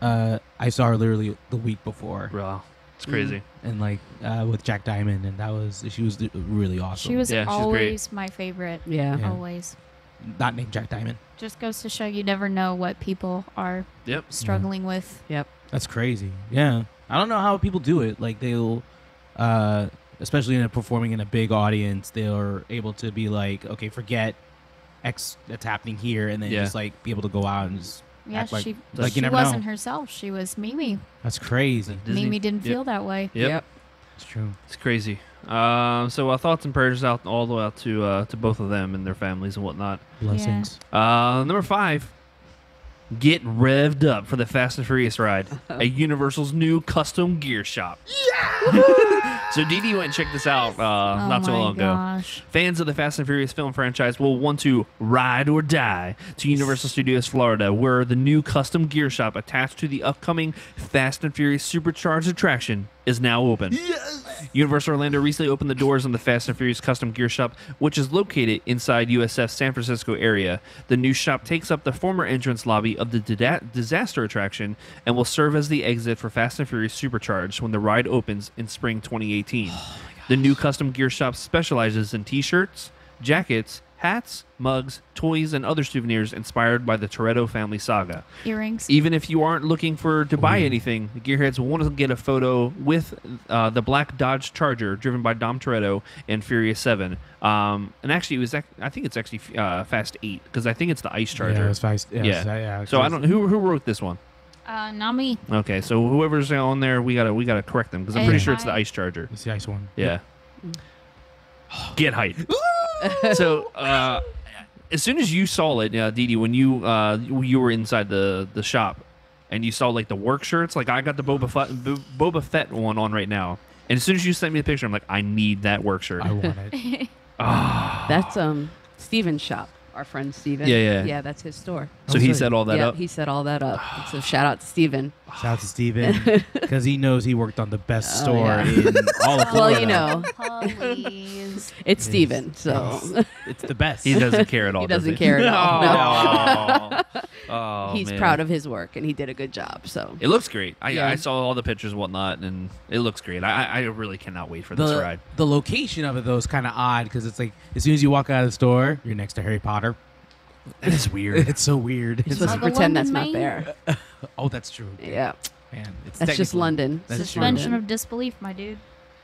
Yeah. I saw her literally the week before, Wow, it's crazy. and like with Jack Diamond, and she was really awesome. She was Yeah, she's always my favorite. Yeah. Yeah. Always. not named Jack Diamond. Just goes to show you never know what people are Yep. struggling with. Yep. That's crazy. Yeah, I don't know how people do it. Like they'll, especially in performing in a big audience, they're able to be like, okay, forget X that's happening here, and then Yeah. just like be able to go out and just Yeah, act like she like you never wasn't know. herself. She was Mimi. That's crazy. Disney- Mimi didn't Yep. feel that way. Yep. It's true. It's crazy. So thoughts and prayers out all the way out to both of them and their families and whatnot. Blessings. Number 5, get revved up for the Fast and Furious ride at Universal's new custom gear shop. So Didi went and checked this out not so long ago. Gosh. Fans of the Fast and Furious film franchise will want to ride or die to Universal Studios Florida, where the new custom gear shop attached to the upcoming Fast and Furious Supercharged attraction is now open. Universal Orlando recently opened the doors on the Fast and Furious custom gear shop, which is located inside USF's San Francisco area. The new shop takes up the former entrance lobby of the Disaster attraction and will serve as the exit for Fast and Furious Supercharged when the ride opens in spring 2018. The new custom gear shop specializes in t-shirts, jackets, hats, mugs, toys, and other souvenirs inspired by the Toretto family saga. Earrings. Even if you aren't looking to buy anything, the Gearheads will want to get a photo with the black Dodge Charger driven by Dom Toretto in Furious 7. And actually, I think it's actually Fast 8 because I think it's the Ice Charger. Yeah, it was fast. Yeah. So I don't who wrote this one. Not me. Okay, so whoever's on there, we gotta correct them because I'm pretty sure it's the Ice Charger. It's the ice one. Yeah. Get hyped. So as soon as you saw it, Didi, when you were inside the shop and you saw like the work shirts, like I got the Boba Fett one on right now, and as soon as you sent me the picture, I'm like, I need that work shirt. I want it. That's Steven's shop. Our friend Steven. Yeah. Yeah, that's his store. So he set all that Yeah, up. he set all that up. So shout out to Steven. Shout out to Steven because he knows he worked on the best store yeah. in all of Florida. Well, you know, Please. it's Steven, so It's the best. He doesn't care at all. he does doesn't care at all. No. Oh, He's man. proud of his work, and he did a good job. So It looks great. Yeah. I saw all the pictures and whatnot, and it looks great. I really cannot wait for this ride. The location of it though is kind of odd because it's like as soon as you walk out of the store, you're next to Harry Potter. It's weird. It's so weird. you're supposed to Like a pretend that's London, not Maine? there. Oh, that's true. Yeah, Man, it's that's just technically- London. That's Suspension true. of disbelief, my dude.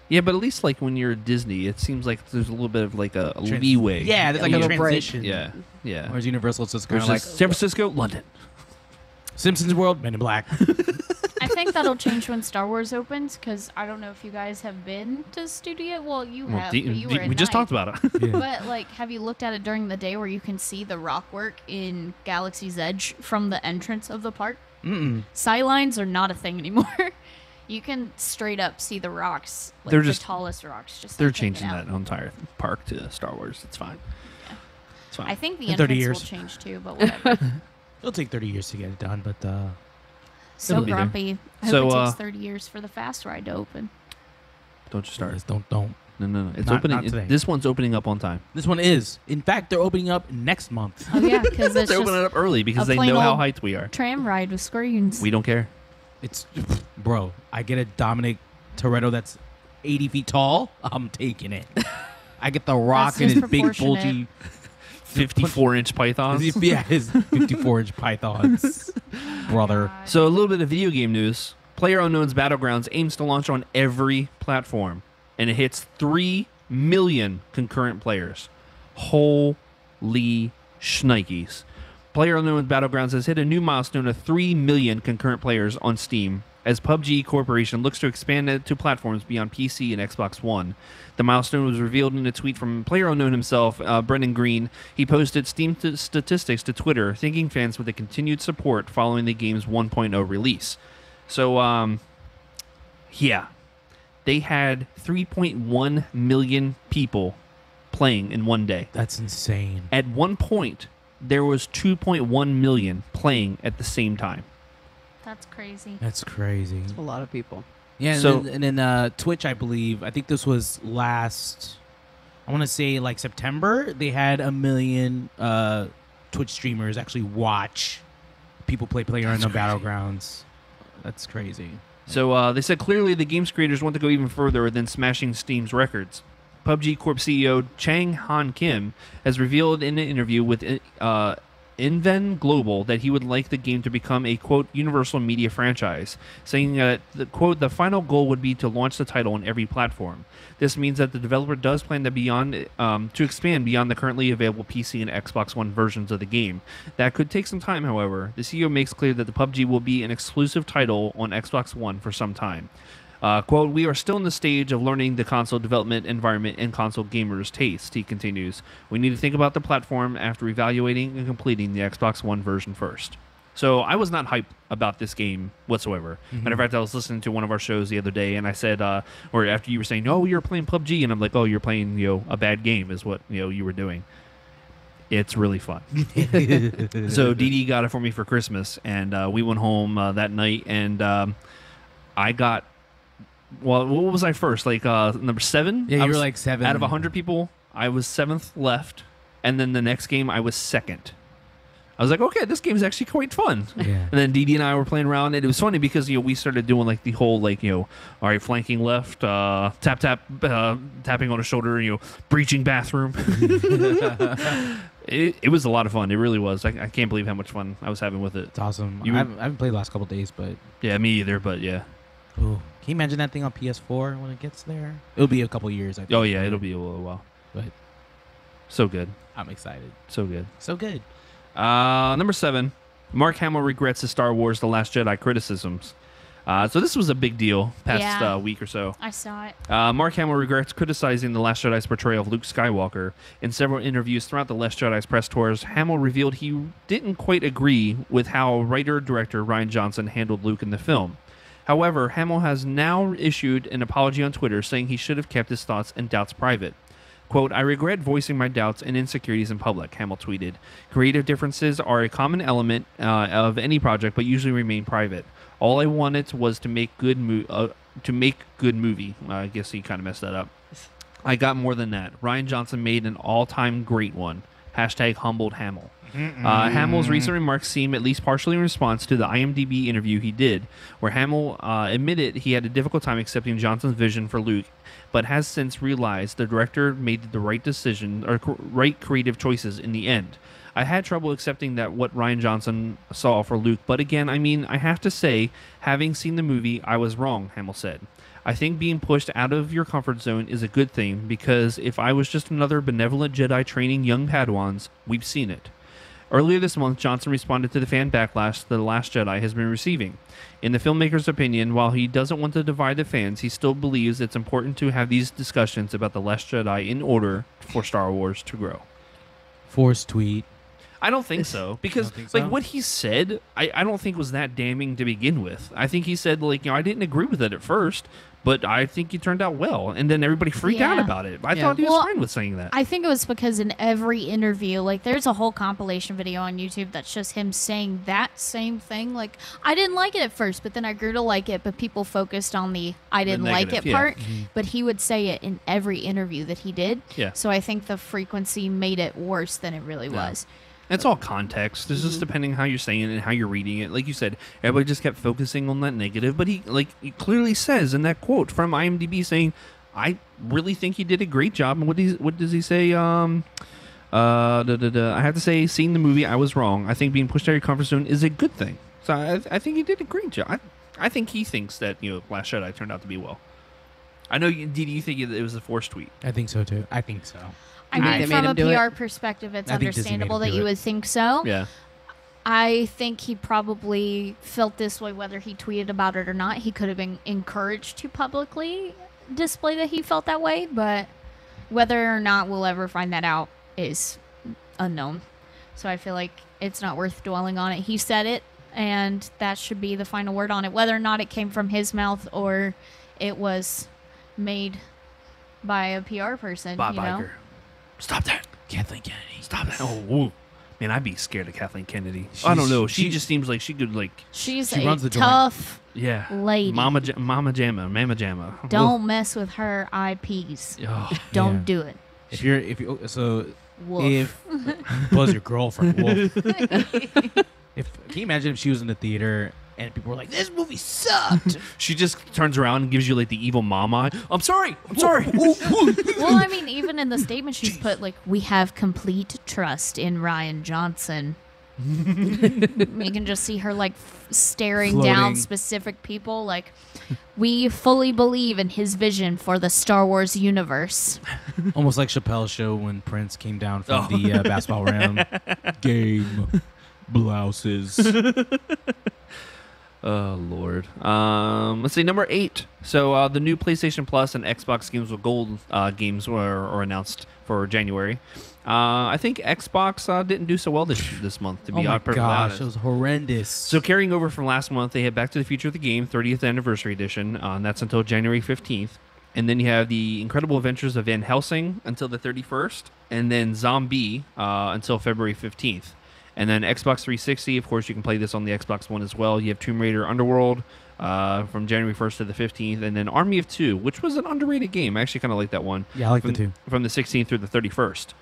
Yeah, but at least like when you're at Disney, it seems like there's a little bit of like a Trans- leeway. Yeah, there's like a little break. transition. Yeah. Whereas Universal, it's just kind There's of like San Francisco, London. Simpsons World, Men in Black. I think that'll change when Star Wars opens because I don't know if you guys have been to studio. Well, you have. but you were at we just night. talked about it. Yeah. But like, have you looked at it during the day where you can see the rock work in Galaxy's Edge from the entrance of the park? Mm-mm. Sidelines are not a thing anymore. You can straight up see the rocks. Like They're the just- tallest rocks. Just They're like, hanging changing out. that entire park to Star Wars. It's fine. Yeah. It's fine. I think the In 30 entrance years. will change too, but whatever. It'll take 30 years to get it done, but So It'll be there. grumpy. I So, hope it takes 30 years for the fast ride to open. Don't you start. don't. No. It's Not- opening. not today. This one's opening up on time. This one is. In fact, they're opening up next month. Oh yeah, because it's They're just opening it up early because a they plain know how old hyped we are. tram ride with screens. We don't care. It's, bro, I get a Dominic Toretto that's 80 feet tall. I'm taking it. I get the Rock That's and his big disproportionate. bulgy. 54-inch pythons. Yeah, his 54-inch pythons, brother. So a little bit of video game news. PlayerUnknown's Battlegrounds aims to launch on every platform, and it hits 3 million concurrent players. Holy shnikes. PlayerUnknown's Battlegrounds has hit a new milestone of 3 million concurrent players on Steam as PUBG Corporation looks to expand it to platforms beyond PC and Xbox One. The milestone was revealed in a tweet from PlayerUnknown himself, Brendan Green. He posted Steam statistics to Twitter, thanking fans for the continued support following the game's 1.0 release. So, yeah, they had 3.1 million people playing in one day. That's insane. At one point, there was 2.1 million playing at the same time. That's crazy. That's crazy. A lot of people. Yeah, So- and then Twitch, I believe. I think this was last. I want to say like September. They had 1 million Twitch streamers actually watch people play on the Battlegrounds. That's crazy. So they said clearly the game's creators want to go even further than smashing Steam's records. PUBG Corp CEO Chang Han Kim has revealed in an interview with Inven Global that he would like the game to become a, quote, universal media franchise, saying that, the, quote, the final goal would be to launch the title on every platform. This means that the developer does plan to expand beyond the currently available PC and Xbox One versions of the game. That could take some time, however. The CEO makes clear that the PUBG will be an exclusive title on Xbox One for some time. Quote, we are still in the stage of learning the console development environment and console gamers' taste, he continues. We need to think about the platform after evaluating and completing the Xbox One version first. So I was not hyped about this game whatsoever. Matter of fact, I was listening to one of our shows the other day, and I said, or after you were saying, oh, you're playing PUBG, and I'm like, oh, you're playing, a bad game is what, you were doing. It's really fun. So Didi got it for me for Christmas, and we went home that night, and I got, well, what was I first? Like number 7? Yeah, I you were was- like 7. Out of 100 people, I was 7th left, and then the next game, I was 2nd. I was like, okay, this game's actually quite fun. Yeah. And then Didi and I were playing around, and it was funny because we started doing like the whole all right, flanking left, tap tapping on a shoulder, breaching bathroom. It was a lot of fun. It really was. I can't believe how much fun I was having with it. It's awesome. You- I haven't played the last couple days, but Yeah, me either. But yeah. ooh, can you imagine that thing on PS4 when it gets there? It'll be a couple years, I think. Oh yeah, it'll be a little while. But So good, I'm excited. so good. So good. Number 7, Mark Hamill regrets his Star Wars: The Last Jedi criticisms. So this was a big deal past Yeah. week or so. I saw it. Mark Hamill regrets criticizing The Last Jedi's portrayal of Luke Skywalker. In several interviews throughout The Last Jedi's press tours, Hamill revealed he didn't quite agree with how writer-director Rian Johnson handled Luke in the film. However, Hamill has now issued an apology on Twitter saying he should have kept his thoughts and doubts private. Quote, I regret voicing my doubts and insecurities in public, Hamill tweeted. Creative differences are a common element of any project, but usually remain private. All I wanted was to make good movie. I guess he kind of messed that up. I got more than that. Rian Johnson made an all-time great one. Hashtag humbled Hamill. Hamill's recent remarks seem at least partially in response to the IMDb interview he did, where Hamill admitted he had a difficult time accepting Johnson's vision for Luke, but has since realized the director made the right decision or right creative choices in the end. I had trouble accepting that what Rian Johnson saw for Luke, but again, I mean, I have to say, having seen the movie, I was wrong, Hamill said. I think being pushed out of your comfort zone is a good thing, because if I was just another benevolent Jedi training young Padawans, we've seen it. Earlier this month, Johnson responded to the fan backlash The Last Jedi has been receiving. In the filmmaker's opinion, while he doesn't want to divide the fans, he still believes it's important to have these discussions about The Last Jedi in order for Star Wars to grow. Force tweet. I don't think so, because like what he said, I don't think was that damning to begin with. I think he said, like, I didn't agree with it at first, but I think it turned out well, and then everybody freaked out about it. I thought he was fine with saying that. I think it was because in every interview, like, there's a whole compilation video on YouTube that's just him saying that same thing. Like, I didn't like it at first, but then I grew to like it, but people focused on the I didn't like it part. But he would say it in every interview that he did. Yeah. So I think the frequency made it worse than it really was. It's all context. It's just depending how you're saying it and how you're reading it. Like you said, everybody just kept focusing on that negative. But he clearly says in that quote from IMDb saying, I really think he did a great job. And what does he say? I have to say, seeing the movie, I was wrong. I think being pushed out of your comfort zone is a good thing. So I think he did a great job. I think he thinks that, Last Jedi turned out to be well. I know, Didi, you think it was a forced tweet. I think so, too. I think so. I mean, from a PR perspective, it's understandable that you would think so. Yeah. I think he probably felt this way whether he tweeted about it or not. He could have been encouraged to publicly display that he felt that way, but whether or not we'll ever find that out is unknown. So I feel like it's not worth dwelling on it. He said it, and that should be the final word on it. Whether or not it came from his mouth or it was made by a PR person, Bob Iger. Stop that. Kathleen Kennedy. Stop that. Oh, woo. Man, I'd be scared of Kathleen Kennedy. I don't know. She just seems like she could, She's a tough lady. Mama Jamma. Don't mess with her eyepiece. Don't do it. If was your girlfriend, Wolf. Can you imagine if she was in the theater and people were like, this movie sucked? She just turns around and gives you the evil mom eye. I'm sorry. Well, I mean, even in the statement she's put, we have complete trust in Rian Johnson. You can just see her staring floating down specific people. We fully believe in his vision for the Star Wars universe. Almost like Chappelle's show when Prince came down from the basketball rim. Game blouses. Oh, Lord. Let's see, number 8. So the new PlayStation Plus and Xbox Games with Gold games were announced for January. I think Xbox didn't do so well this month, to be perfectly honest. It was horrendous. So carrying over from last month, they had Back to the Future of the Game 30th Anniversary Edition, and that's until January 15th. And then you have The Incredible Adventures of Van Helsing until the 31st, and then Zombie until February 15th. And then Xbox 360, of course, you can play this on the Xbox One as well. You have Tomb Raider Underworld from January 1st to the 15th. And then Army of Two, which was an underrated game. I actually kind of like that one. Yeah, I like the two. From the 16th through the 31st.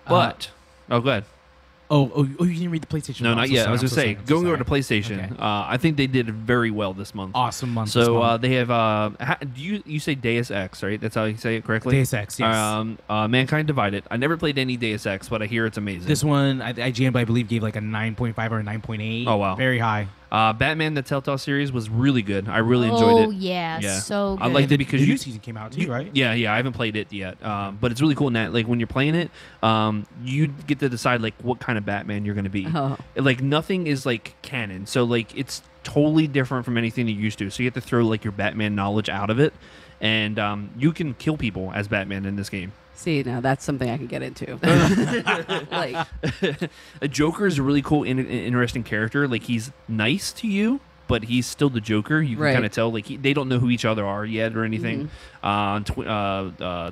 But, go ahead. Oh, you didn't read the PlayStation? No, not yet. I was going to say, going over to PlayStation, I think they did very well this month. Awesome month. So they have, you say Deus Ex, right? That's how you say it correctly? Deus Ex, yes. Mankind Divided. I never played any Deus Ex, but I hear it's amazing. This one, IGN, I believe, gave a 9.5 or a 9.8. Oh, wow. Very high. Batman, the Telltale series, was really good. I really enjoyed it. Oh, yeah, so good. I liked it because the new season came out too, right? Yeah, I haven't played it yet. But it's really cool in that, when you're playing it, you get to decide, what kind of Batman you're going to be. Oh. Nothing is, canon. So, it's totally different from anything you're used to. So you have to throw, your Batman knowledge out of it. And you can kill people as Batman in this game. See, now that's something I can get into. A Joker is a really cool, interesting character. He's nice to you, but he's still the Joker. You can Right. kind of tell like they don't know who each other are yet or anything.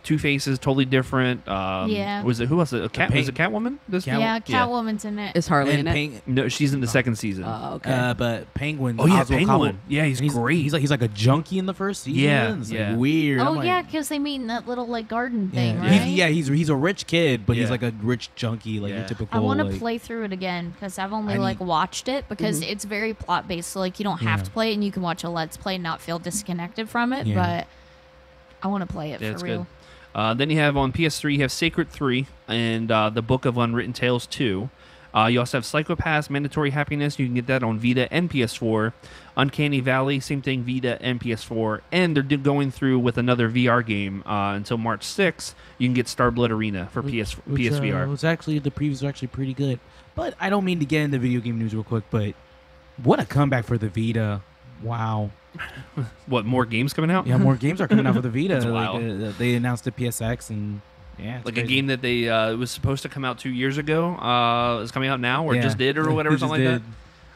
Two-Face is totally different. Yeah. Was it who was it? Was it Catwoman? This Yeah, Catwoman's in it. Is Harley in it? No, she's in the second season. Okay. But Penguin. Oh, yeah, Oswald Penguin. Cobblepot, Yeah, he's and great. He's like a junkie in the first season. Yeah, It's, yeah. like, weird. Oh I'm like, yeah, because they meet in that little like garden thing, yeah. right? He's a rich kid, but Yeah. he's like a rich junkie, like Yeah. your typical. I want to like, play through it again because I've only I need- like watched it because it's very plot based. So like you don't have Yeah. to play it and you can watch a Let's Play and not feel disconnected from it. Yeah. But I want to play it Yeah, for it's real. good. Then you have on PS3, you have Sacred 3 and the Book of Unwritten Tales 2. You also have Psychopaths, Mandatory Happiness. You can get that on Vita and PS4. Uncanny Valley, same thing, Vita and PS4. And they're going through with another VR game until March 6th. You can get Starblood Arena for PSVR. It's actually the previews are actually pretty good. But I don't mean to get into video game news real quick, but what a comeback for the Vita! Wow. What, more games coming out? Yeah, more games are coming out for the Vita. That's Like, wild. they announced the PSX and yeah, it's Like a crazy. game that they it was supposed to come out 2 years ago is coming out now or Yeah. just did or whatever, It just something like did.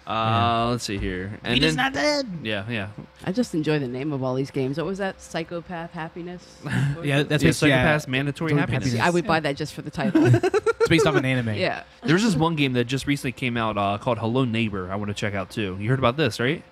that. Let's see here. And Vita's then, not dead. yeah. I just enjoy the name of all these games. What was that? Psychopath Happiness? Yeah, that's Yeah, based, yeah, Psychopaths, Mandatory Mandatory Happiness. Happiness. I would buy that just for the title. it's based off an anime. Yeah. There's this one game that just recently came out called Hello Neighbor. I want to check out too. You heard about this, right?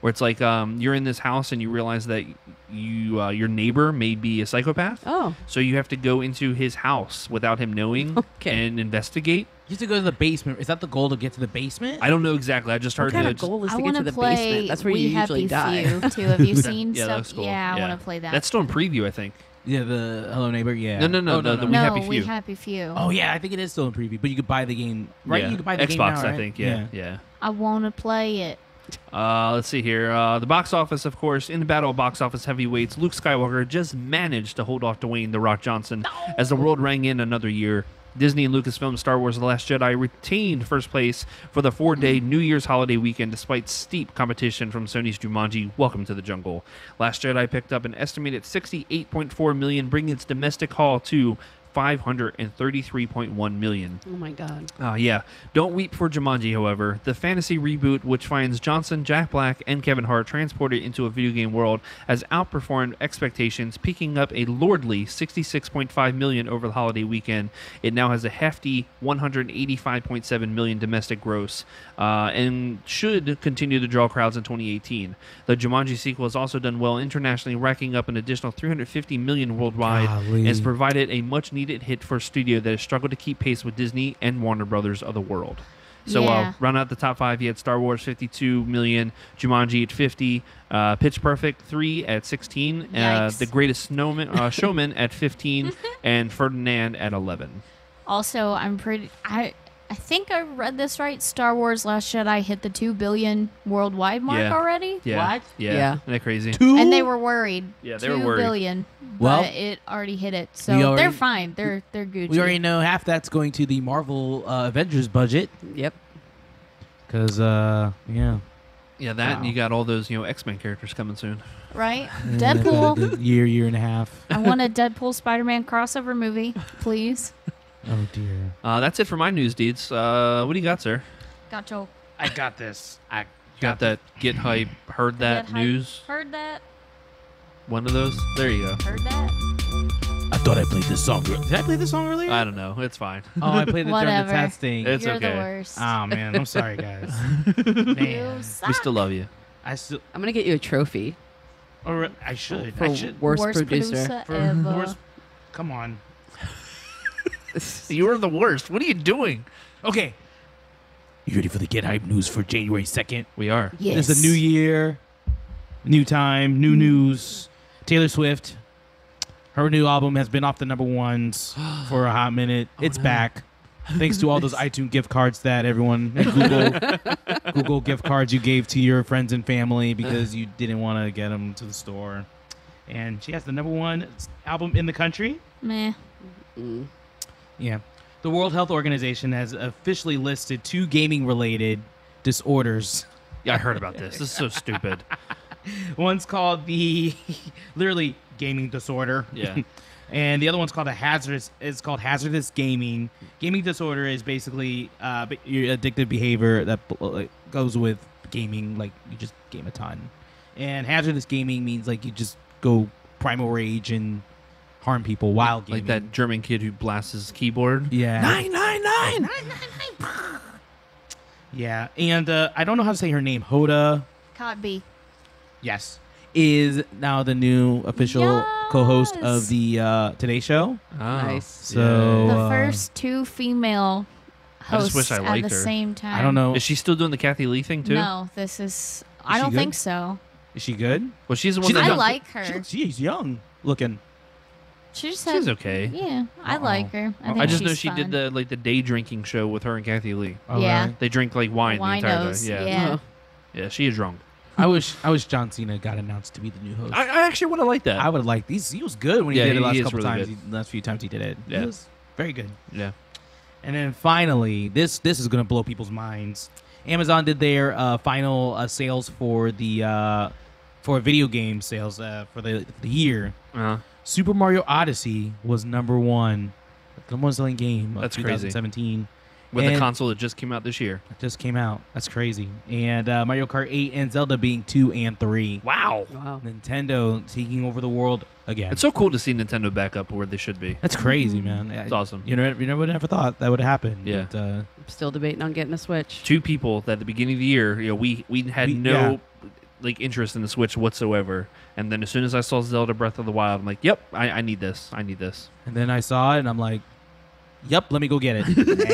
Where it's like you're in this house and you realize that your neighbor may be a psychopath. Oh. So you have to go into his house without him knowing Okay. and investigate. You have to go to the basement. Is that the goal to get to the basement? I don't know exactly. I just What heard kind that. of goal is I to get want to to the play basement? That's where We you Happy usually die. Few too. Have you seen Yeah, that stuff? looks cool. Yeah, I want to play that. That's still in preview, I think. Yeah, the Hello Neighbor. Yeah. No, Oh, the We no, Happy We Few. Happy Few. Oh yeah, I think it is still in preview, but you could buy the game, right? Yeah. You could buy the Xbox, game now, I right? think. Yeah. I want to play it. Let's see here. The box office, of course, in the battle of box office heavyweights, Luke Skywalker just managed to hold off Dwayne "The Rock" Johnson as the world rang in another year. Disney and Lucasfilm Star Wars The Last Jedi retained first place for the 4-day New Year's holiday weekend despite steep competition from Sony's Jumanji Welcome to the Jungle. Last Jedi picked up an estimated $68.4 million, bringing its domestic haul to $533.1 million. Oh my God. Yeah. Don't weep for Jumanji, however. The fantasy reboot, which finds Johnson, Jack Black, and Kevin Hart transported into a video game world, has outperformed expectations, peaking up a lordly $66.5 million over the holiday weekend. It now has a hefty $185.7 million domestic gross, and should continue to draw crowds in 2018. The Jumanji sequel has also done well internationally, racking up an additional $350 million worldwide, Golly. and has provided a much-needed hit for a studio that has struggled to keep pace with Disney and Warner Brothers of the world. So Yeah. round out the top five, you had Star Wars 52 million, Jumanji at 50, Pitch Perfect 3 at 16, Yikes. The Greatest Showman at 15, and Ferdinand at 11. Also, I think I read this right. Star Wars Last Jedi hit the 2 billion worldwide mark Yeah. already. Yeah. What? Yeah. Yeah. Isn't that crazy? And they were worried. Yeah, they were 2 worried. billion, Well, but it already hit it. we So already- they're fine. They're Gucci. We already know half that's going to the Marvel Avengers budget, Yep. because yeah. Yeah, that and Wow. you got all those X-Men characters coming soon. right? The Deadpool. year and a half. I want a Deadpool Spider-Man crossover movie, please. Oh dear. That's it for my news, deeds. What do you got, sir? Gotcha. I got this. I Got that get hype, heard that Get hype. news? Heard that? One of those? There you go. Heard that? I thought I played this song. Did I play this song earlier? I don't know. It's fine. Oh, I played it during Whatever. the testing. It's You're okay. the worst. Oh man, I'm sorry guys. You Man, suck. We still love you. I still. I'm going to get you a trophy Or I should. for I should. worst producer. For ever. worst- Come on. You're the worst. What are you doing? Okay. You ready for the Get Hype news for January 2nd? We are. Yes. It's a new year, new time, new news. Taylor Swift, her new album has been off the number ones for a hot minute. It's back. Thanks to all those iTunes gift cards that everyone and Google gift cards you gave to your friends and family because you didn't want to get them to the store. And she has the number one album in the country. Meh. Mm. Yeah. The World Health Organization has officially listed 2 gaming-related disorders. Yeah, I heard about this. This is so stupid. One's called the literally gaming disorder. Yeah. And the other one's called hazardous gaming. Gaming disorder is basically your addictive behavior that goes with gaming, like you just game a ton. And hazardous gaming means like you just go primal rage and harm people while gaming. Like that German kid who blasts his keyboard. Yeah. 999. Yeah, and I don't know how to say her name. Hoda, Codby. yes, is now the new official co-host of the Today Show. Oh. Nice. So The first 2 female I just wish hosts I at liked the her. same time. I don't know. Is she still doing the Kathy Lee thing too? No, this is. I she don't good? think so. Is she good? Well, she's the one She's that I young. like her. She's young looking. She just She's had, okay. Yeah, I like her. I, think I just know she's she fun. did the day drinking show with her and Kathy Lee. Oh, Yeah. really? They drink like wine the entire Winos, day. yeah. Yeah, she is drunk. I wish John Cena got announced to be the new host. I actually would have liked that. I would have liked these. He was good when he Yeah, did it he last is couple really times. good. The last few times he did it. Yeah. He was very good. Yeah. And then finally, this is gonna blow people's minds. Amazon did their final sales for the for video game sales for the year. Uh-huh. Super Mario Odyssey was number 1, the most selling game of That's crazy. 2017. With the And console that just came out this year. it just came out. That's crazy. And Mario Kart 8 and Zelda being 2 and 3. Wow. Wow. Nintendo taking over the world again. It's so cool to see Nintendo back up where they should be. That's crazy, man. It's awesome. You never thought that would happen. Yeah. But, I'm still debating on getting a Switch. 2 people that at the beginning of the year, we had no like interest in the Switch whatsoever. And then as soon as I saw Zelda Breath of the Wild, I'm like, yep, I need this. I need this. and then I saw it, and I'm like, "Yep, let me go get it."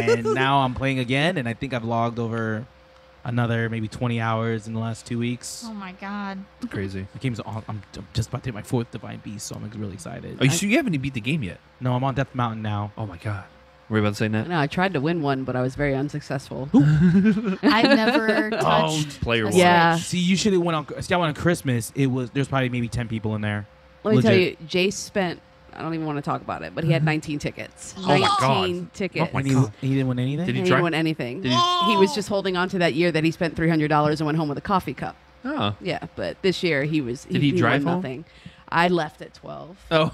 And now I'm playing again, and I think I've logged over another maybe 20 hours in the last 2 weeks. Oh my god. It's crazy. The game's on. I'm just about to hit my 4th Divine Beast, so I'm really excited. Oh, so you haven't even beat the game yet? No, I'm on Death Mountain now. Oh my god. Were you about to say that? No, I tried to win one, but I was very unsuccessful. I've never touched. Player a one. Yeah. See, you should have went on. See, I went on Christmas. There's probably maybe 10 people in there. Let me tell Legit. you, Jace spent, I don't even want to talk about it, but he had 19 tickets. Oh my 19 God. tickets. Oh my And he, God. he didn't win anything. Did he And try? didn't win anything. Did He was just holding on to that year that he spent $300 and went home with a coffee cup. Oh. Yeah, but this year he was. Did he drive won home? nothing. I left at 12 Oh.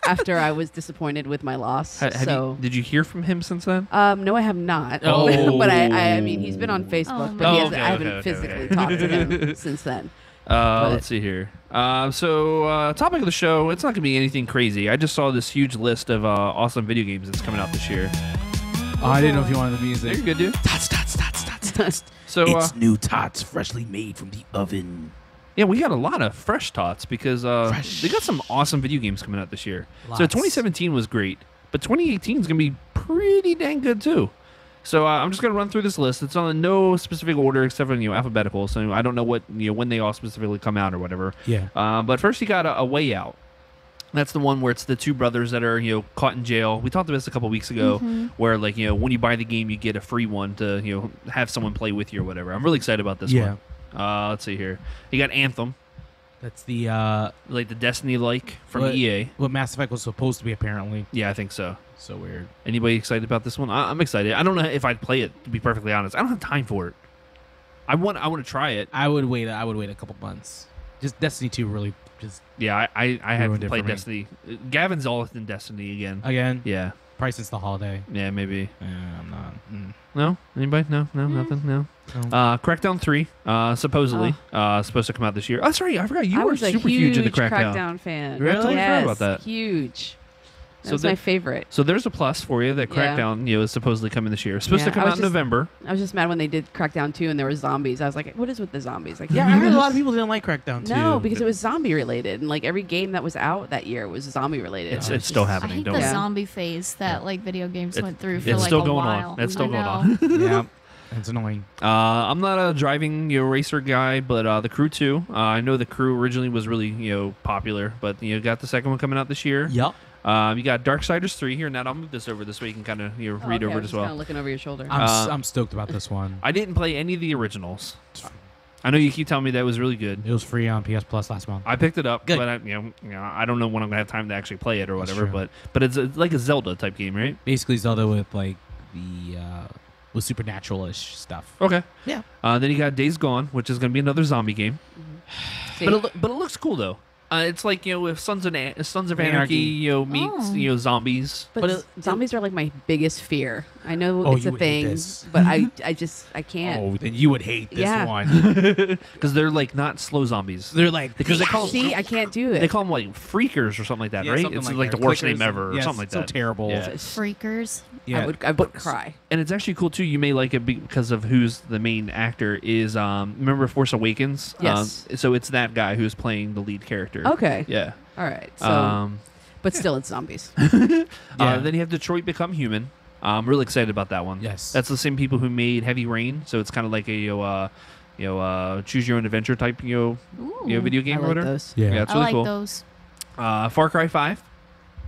after I was disappointed with my loss. Did you hear from him since then? No, I have not. Oh. But I mean, he's been on Facebook, Oh, but he man. hasn't, I haven't Okay, physically talked to him since then. Let's see here. Topic of the show, it's not going to be anything crazy. I just saw this huge list of awesome video games that's coming out this year. Oh, I didn't know if you wanted the music. You're good, dude. Tots, tots, tots, tots, tots. So, It's new tots, freshly made from the oven. yeah, we got a lot of fresh tots because Fresh. they got some awesome video games coming out this year. So Lots. 2017 was great, but 2018 is going to be pretty dang good too. So I'm just going to run through this list. It's on no specific order except for alphabetical. So I don't know what when they all specifically come out or whatever. Yeah. But first you got a Way Out. That's the one where it's the 2 brothers that are caught in jail. We talked about this a couple weeks ago, where like when you buy the game, you get a free one to have someone play with you or whatever. I'm really excited about this Yeah. one. Let's see here. You got Anthem, That's the like the Destiny like from what, EA. what Mass Effect was supposed to be, apparently. Yeah, I think so. So weird. Anybody excited about this one? I'm excited. I don't know if I'd play it, to be perfectly honest. I don't have time for it. I want to try it. I would wait a couple months. Just Destiny 2 really just Yeah, I haven't Ruined it played for me. Destiny. Gavin's all in Destiny again. again. Yeah, Probably since the holiday. yeah, maybe. I'm not. No? Anybody? No, nothing? No. No. Crackdown 3, supposedly, supposed to come out this year. Oh, sorry, I forgot. You I were was a super huge into Crackdown. fan. Really? I totally Yes, forgot about that. Huge. So That's the- my favorite. So there's a plus for you that Yeah. Crackdown, is supposedly coming this year. It's supposed Yeah, to come I was out in just- November. I was just mad when they did Crackdown 2 and there were zombies. I was like, what is with the zombies? Like, Yeah, I heard a lot of people didn't like Crackdown 2. No, because it was zombie related, and like every game that was out that year was zombie related. It's still I happening. hate Don't the worry. zombie phase that like video games went through for it's like still a going while. on. It's still I going know. on. Yeah. It's annoying. I'm not a driving racer guy, but the Crew 2. I know the Crew originally was really popular, but got the second one coming out this year. Yep. You got Darksiders 3 here. Now I'll move this over this way you can kind of read over it as Kind well. of looking over your shoulder. I'm stoked about this one. I didn't play any of the originals. I know you keep telling me that was really good. It was free on PS Plus last month. I picked it up, Good. but I don't know when I'm gonna have time to actually play it or That's whatever. true. But it's like a Zelda type game, right? Basically Zelda with like the with supernatural-ish stuff. Okay. Yeah. Then you got Days Gone, which is gonna be another zombie game, See, but it looks cool though. It's like if Sons of Anarchy, Anarchy. meets Oh. zombies. but zombies are like my biggest fear. I know Oh, it's you a would hate thing, this. but I can't. Oh, then you would hate this Yeah. one. Because they're like not slow zombies. They're like Because they call See, I can't do it. they call them like freakers or something like that, Yeah, right? something It's like like that. the worst Clickers. name ever or Yeah, something like so that. terrible. Yeah. Freakers. Yeah, I would cry. And it's actually cool too. You may like it because of who's the main actor is. Remember Force Awakens? Yes. So it's that guy who's playing the lead character. Okay. Yeah. All right. So, but still, it's zombies. Yeah. Then you have Detroit Become Human. I'm really excited about that one. Yes. That's the same people who made Heavy Rain. So it's kind of like a choose your own adventure type Ooh. video game I or like whatever. those. Yeah. it's I really like cool. those. Far Cry 5.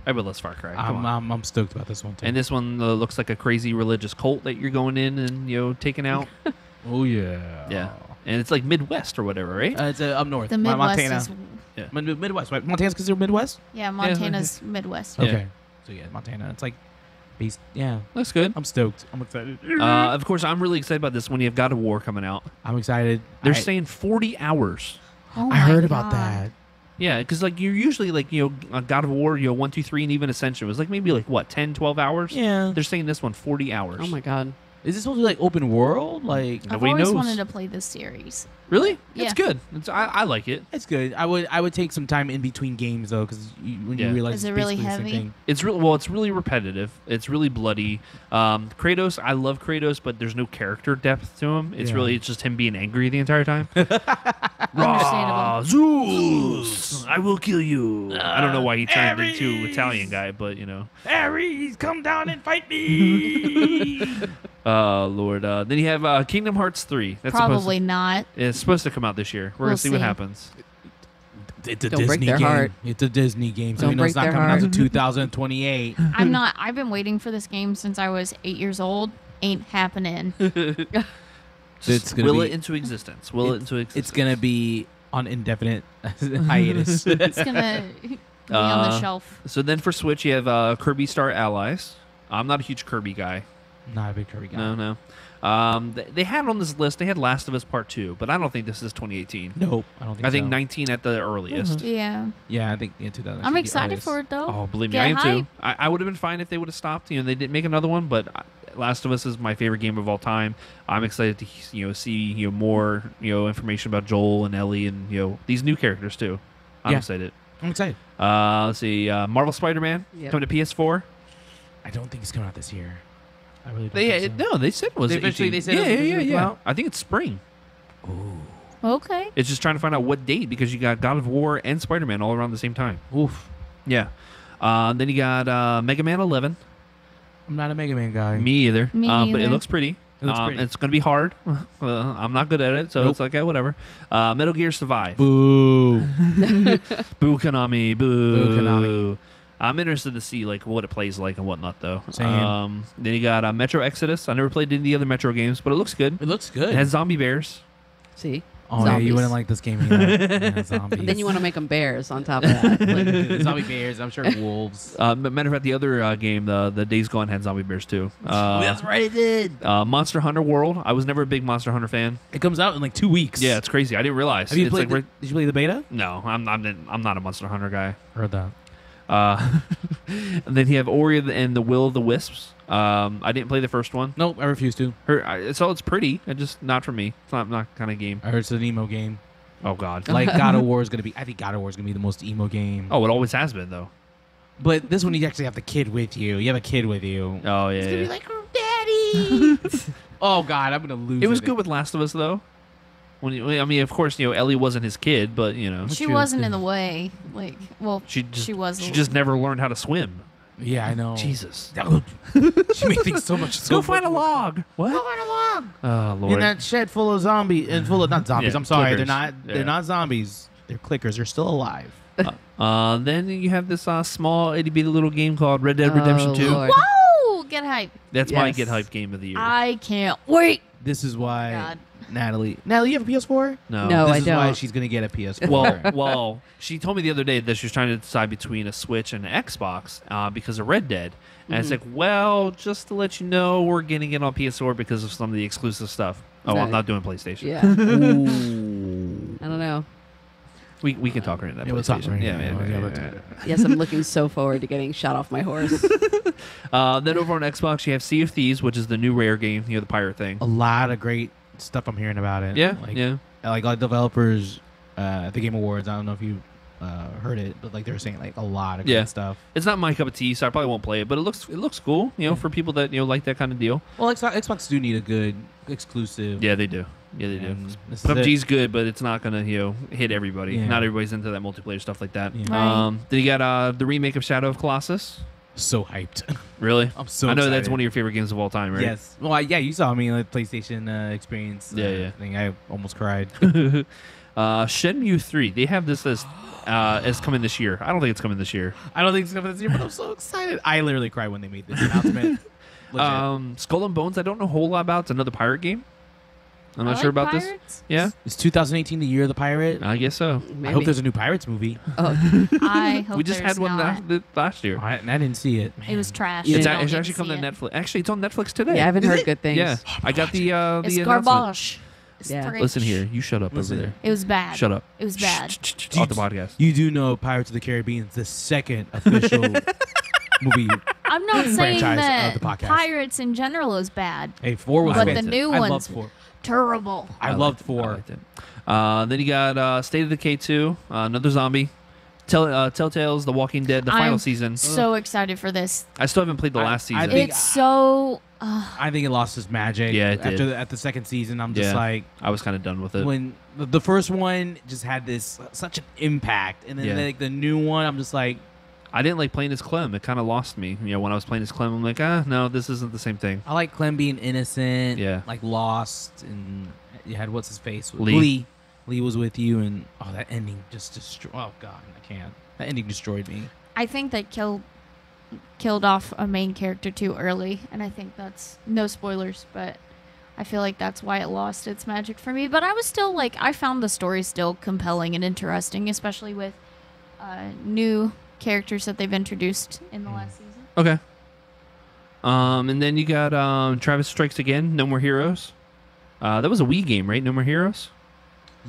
I would love Far Cry. Come on. I'm stoked about this one too. And this one looks like a crazy religious cult that you're going in and taking out. oh yeah. Yeah. And it's like Midwest or whatever, right? It's up north. The Midwest Montana. is Midwest, right? Montana's considered Midwest. yeah, Montana's Midwest. Yeah. Okay. So yeah, Montana. It's like, based. Yeah. Looks good. I'm stoked. I'm excited. Of course, I'm really excited about this one. You have God of War coming out. I'm excited. They're saying 40 hours. Oh I my heard about God. that. Yeah, because like you're usually like God of War, 1, 2, 3, and even Ascension was like maybe like what 10, 12 hours. Yeah. They're saying this one 40 hours. Oh my god. Is this supposed to be like open world? Like I've Nobody always knows. wanted to play this series. Really? Yeah. It's good. I like it. it's good. I would take some time in between games though, because when Yeah. you realize Is it's it really basically the same heavy? thing. It's really it's really repetitive. It's really bloody. Kratos, I love Kratos, but there's no character depth to him. It's Yeah. really it's just him being angry the entire time. Understandable. Zeus, I will kill you. I don't know why he turned into Italian guy, but Ares, come down and fight me. Lord. Then you have Kingdom Hearts 3. That's Probably not. it's supposed to come out this year. We're We'll gonna see what see. happens. It's a Don't break Disney their game. heart. It's a Disney game, so Don't we know it's break not their coming out to heart. 2028. I'm not. I've been waiting for this game since I was 8 years old. Ain't happening. Just gonna will be- it into existence. Will it into existence. It's gonna be on indefinite hiatus. It's gonna be on the shelf. So then for Switch, you have Kirby Star Allies. I'm not a huge Kirby guy. Not a big Kirby guy. No. They had on this list. They had Last of Us Part 2, but I don't think this is 2018. Nope, I don't think. I think so. 19 at the earliest. Yeah, Yeah, I think 2000. I'm excited for it though. Oh, believe me, Get I am too. hype. I would have been fine if they would have stopped. They didn't make another one, but Last of Us is my favorite game of all time. I'm excited to see more information about Joel and Ellie and these new characters too. I'm Yeah. excited. I'm excited. Let's see, Marvel Spider-Man Yep. coming to PS4. I don't think it's coming out this year. I really don't They think so. no, they said it was They eventually- 18. they said it was yeah, gonna come out? I think it's spring. Okay. It's just trying to find out what date because you got God of War and Spider-Man all around the same time. Oof. Yeah. Then you got Mega Man 11. I'm not a Mega Man guy. Me either. Me But it neither. looks pretty. It looks pretty. It's going to be hard. I'm not good at it, so Nope. it's like, whatever. Metal Gear Survive. Boo. Boo Konami. Boo. Boo Konami. I'm interested to see what it plays like and whatnot, though. Same. Then you got Metro Exodus. I never played any of the other Metro games, but it looks good. It looks good. It has zombie bears. See? oh yeah, you zombies. wouldn't like this game either. Yeah, zombies. Then you want to make them bears on top of that. Like, zombie bears. I'm sure wolves. Matter of fact, the other game, the Days Gone, had zombie bears too. That's right, it did. Monster Hunter World. I was never a big Monster Hunter fan. It comes out in like 2 weeks. Yeah, it's crazy. I didn't realize. Have you It's played? like Did you play the beta? no, I'm not a Monster Hunter guy. Heard that. And then you have Ori and the Will of the Wisps. I didn't play the first one. Nope, I refuse to. It's pretty. It's just not for me. It's not kind of game. I heard it's an emo game. Oh God. Like God of War is gonna be. I think God of War is gonna be the most emo game. Oh, it always has been though. But this one you actually have the kid with you. You have a kid with you. Oh yeah. It's gonna yeah. be like, oh, Daddy. Oh God, I'm gonna lose. It was good with Last of Us though. I mean, of course, Ellie wasn't his kid, but She true. wasn't in the way. she was. She just never learned how to swim. Yeah, I know. Jesus. She made things so much. Go find a log. What? Go find a log. Oh Lord. In that shed full of zombies and full of not zombies. Yeah, I'm sorry, clickers. they're not. Yeah. They're not zombies. They're clickers. They're still alive. Then you have this small itty bitty little game called Red Dead Redemption 2. Lord. Whoa! Get hype. That's my Yes. get hype game of the year. I can't wait. This is why God. Natalie, you have a PS4? no. No. This I is why don't. she's gonna get a PS4. Well, she told me the other day that she was trying to decide between a Switch and an Xbox because of Red Dead. And it's like, well, just to let you know, we're getting it on PS4 because of some of the exclusive stuff. Oh, I'm Right. not doing PlayStation. Yeah. I don't know. We can talk right now. Yeah, we'll talk right Yeah, now. yeah, Yeah, yeah. Yes, I'm looking so forward to getting shot off my horse. Then over on Xbox, you have Sea of Thieves, which is the new Rare game, the pirate thing. A lot of great stuff I'm hearing about it. Yeah, like, yeah. Like developers at the Game Awards. I don't know if you heard it, but like they were saying like a lot of great stuff. It's not my cup of tea, so I probably won't play it, but it looks cool, for people that like that kind of deal. Well, Xbox do need a good exclusive. Yeah, they do. Yeah, they do. And this is PUBG's good, but it's not gonna hit everybody. Yeah. Not everybody's into that multiplayer stuff like that. Yeah. Right. Then you got the remake of Shadow of Colossus. so hyped. Really? I'm so I know excited. that's one of your favorite games of all time, right? Yes. Well, yeah, you saw me like PlayStation experience. Yeah. Thing. I almost cried. Shenmue 3. They have this as coming this year. I don't think it's coming this year. I don't think it's coming this year, but I'm so excited. I literally cried when they made this announcement. Legit. Skull and Bones. I don't know a whole lot about. It's another pirate game. I'm not sure about this. Yeah, Is 2018 the year of the pirate? I guess so. Maybe. I hope there's a new Pirates movie. I hope We just there's had one not. last year. I didn't see it. It was trash. Yeah. It's, I don't it's need actually to coming see to it. Netflix. Actually, it's on Netflix today. Yeah, I haven't heard good things. Yeah, I got the It's announcement. garbage. It's Yeah. trash. Listen here, you shut up Listen. over there. It was bad. Shut up. It was bad. Off the podcast. You do know Pirates of the Caribbean is the second official movie. I'm not saying franchise that of the podcast. Pirates in general is bad. Hey, 4 was But the fantastic. new I one's loved 4. Terrible. I loved 4. liked it. Then you got State of Decay 2, another zombie. Telltale's The Walking Dead, the final I'm season. So excited for this. I still haven't played the last I season. think- It's so. I think it lost its magic. Yeah, it did. At the second season, I'm just Yeah. like, I was kind of done with it. when the first one just had this such an impact, and then Yeah. like the new one, I'm just like, I didn't like playing as Clem. It kind of lost me. When I was playing as Clem, I'm like, no, this isn't the same thing. I like Clem being innocent, Yeah. like lost, and you had what's his face, Lee. Lee was with you, and that ending just destroyed. Oh god, I can't. That ending destroyed me. I think they killed off a main character too early, and I think that's no spoilers, but I feel like that's why it lost its magic for me. But I was still like, I found the story still compelling and interesting, especially with new characters that they've introduced in the last season. Okay. And then you got Travis Strikes Again, No More Heroes. That was a Wii game, right? No More Heroes?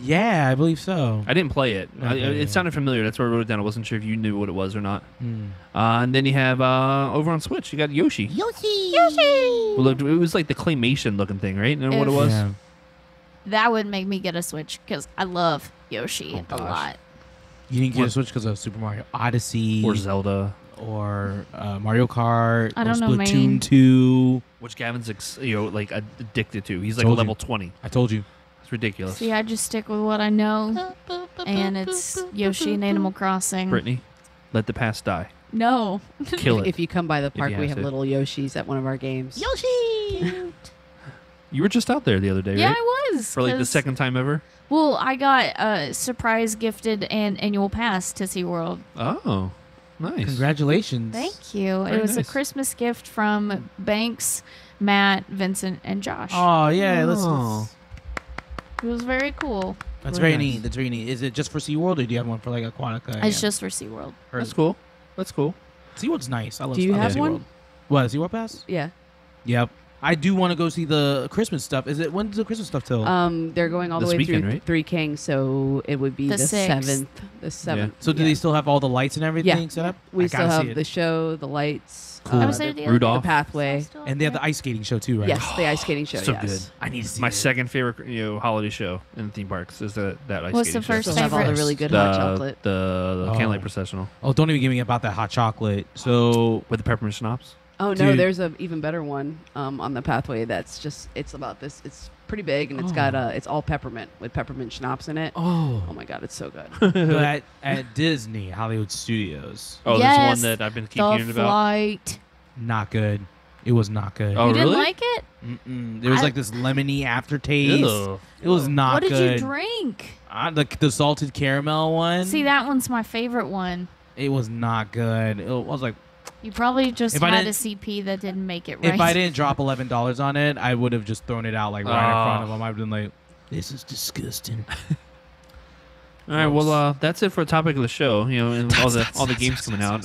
Yeah, I believe so. I didn't play it. Okay. It sounded familiar. That's why I wrote it down. I wasn't sure if you knew what it was or not. Hmm. And then you have over on Switch, you got Yoshi. Yoshi! It was like the claymation looking thing, right? You know what it was? Yeah. That would make me get a Switch because I love Yoshi a gosh. lot. You didn't get a Switch because of Super Mario Odyssey Or Zelda. or Mario Kart. I or don't know, Splatoon man. 2. Which Gavin's addicted to. He's like Told you. level 20. I told you. It's ridiculous. See, I just stick with what I know, and it's Yoshi and Animal Crossing. Brittany, let the past die. No. Kill it. If you come by the park, you we have have to. little Yoshis at one of our games. Yoshi! You were just out there the other day, Yeah, right? I was. For like the 'cause- second time ever? Well, I got a surprise gifted an annual pass to SeaWorld. Oh, nice. Congratulations. Thank you. Very It was nice. a Christmas gift from Banks, Matt, Vincent, and Josh. Oh, yeah. Oh. It was very cool. That's Very very nice. neat. That's very neat. Is it just for SeaWorld, or do you have one for like Aquatica? It's just for SeaWorld. That's cool. That's cool. SeaWorld's nice. I love Do you I love have one? SeaWorld. What, a SeaWorld pass? Yeah. Yep. I do want to go see the Christmas stuff. When's the Christmas stuff till? They're going all the This way weekend, through right? Three Kings, so it would be The the 6th. 7th. The 7th. So do they still have all the lights and everything set up? We I still gotta see have it. the show, the lights, Cool. I was there the other Rudolph. the pathway. And they have the ice skating show too, right? Yes, the ice skating show. So yes. good. I need to see My it. second favorite holiday show in the theme parks is that ice What's skating the first show. Still have all the favorite? really good hot chocolate. The Oh. Candlelight Processional Oh, don't even give me about that hot chocolate. So with the peppermint schnapps. Oh no, Dude. there's a even better one on the pathway. That's just it's about this. It's pretty big and it's got it's all peppermint with peppermint schnapps in it. Oh oh, my god, it's so good. but at Disney Hollywood Studios, Oh, Yes, there's one that I've been keep The hearing about. Flight. not good. It was not good. Oh, You didn't really? like it? Mm-mm. There was I- like this lemony aftertaste. Ew. It was not What did good. you drink? The salted caramel one. See, that one's my favorite one. It was not good. It was like, You probably just If I had a didn't- CP that didn't make it right. if I didn't drop $11 on it, I would have just thrown it out like right in front of them. I've been like, this is disgusting. All right, well, that's it for the topic of the show. And all the games coming out.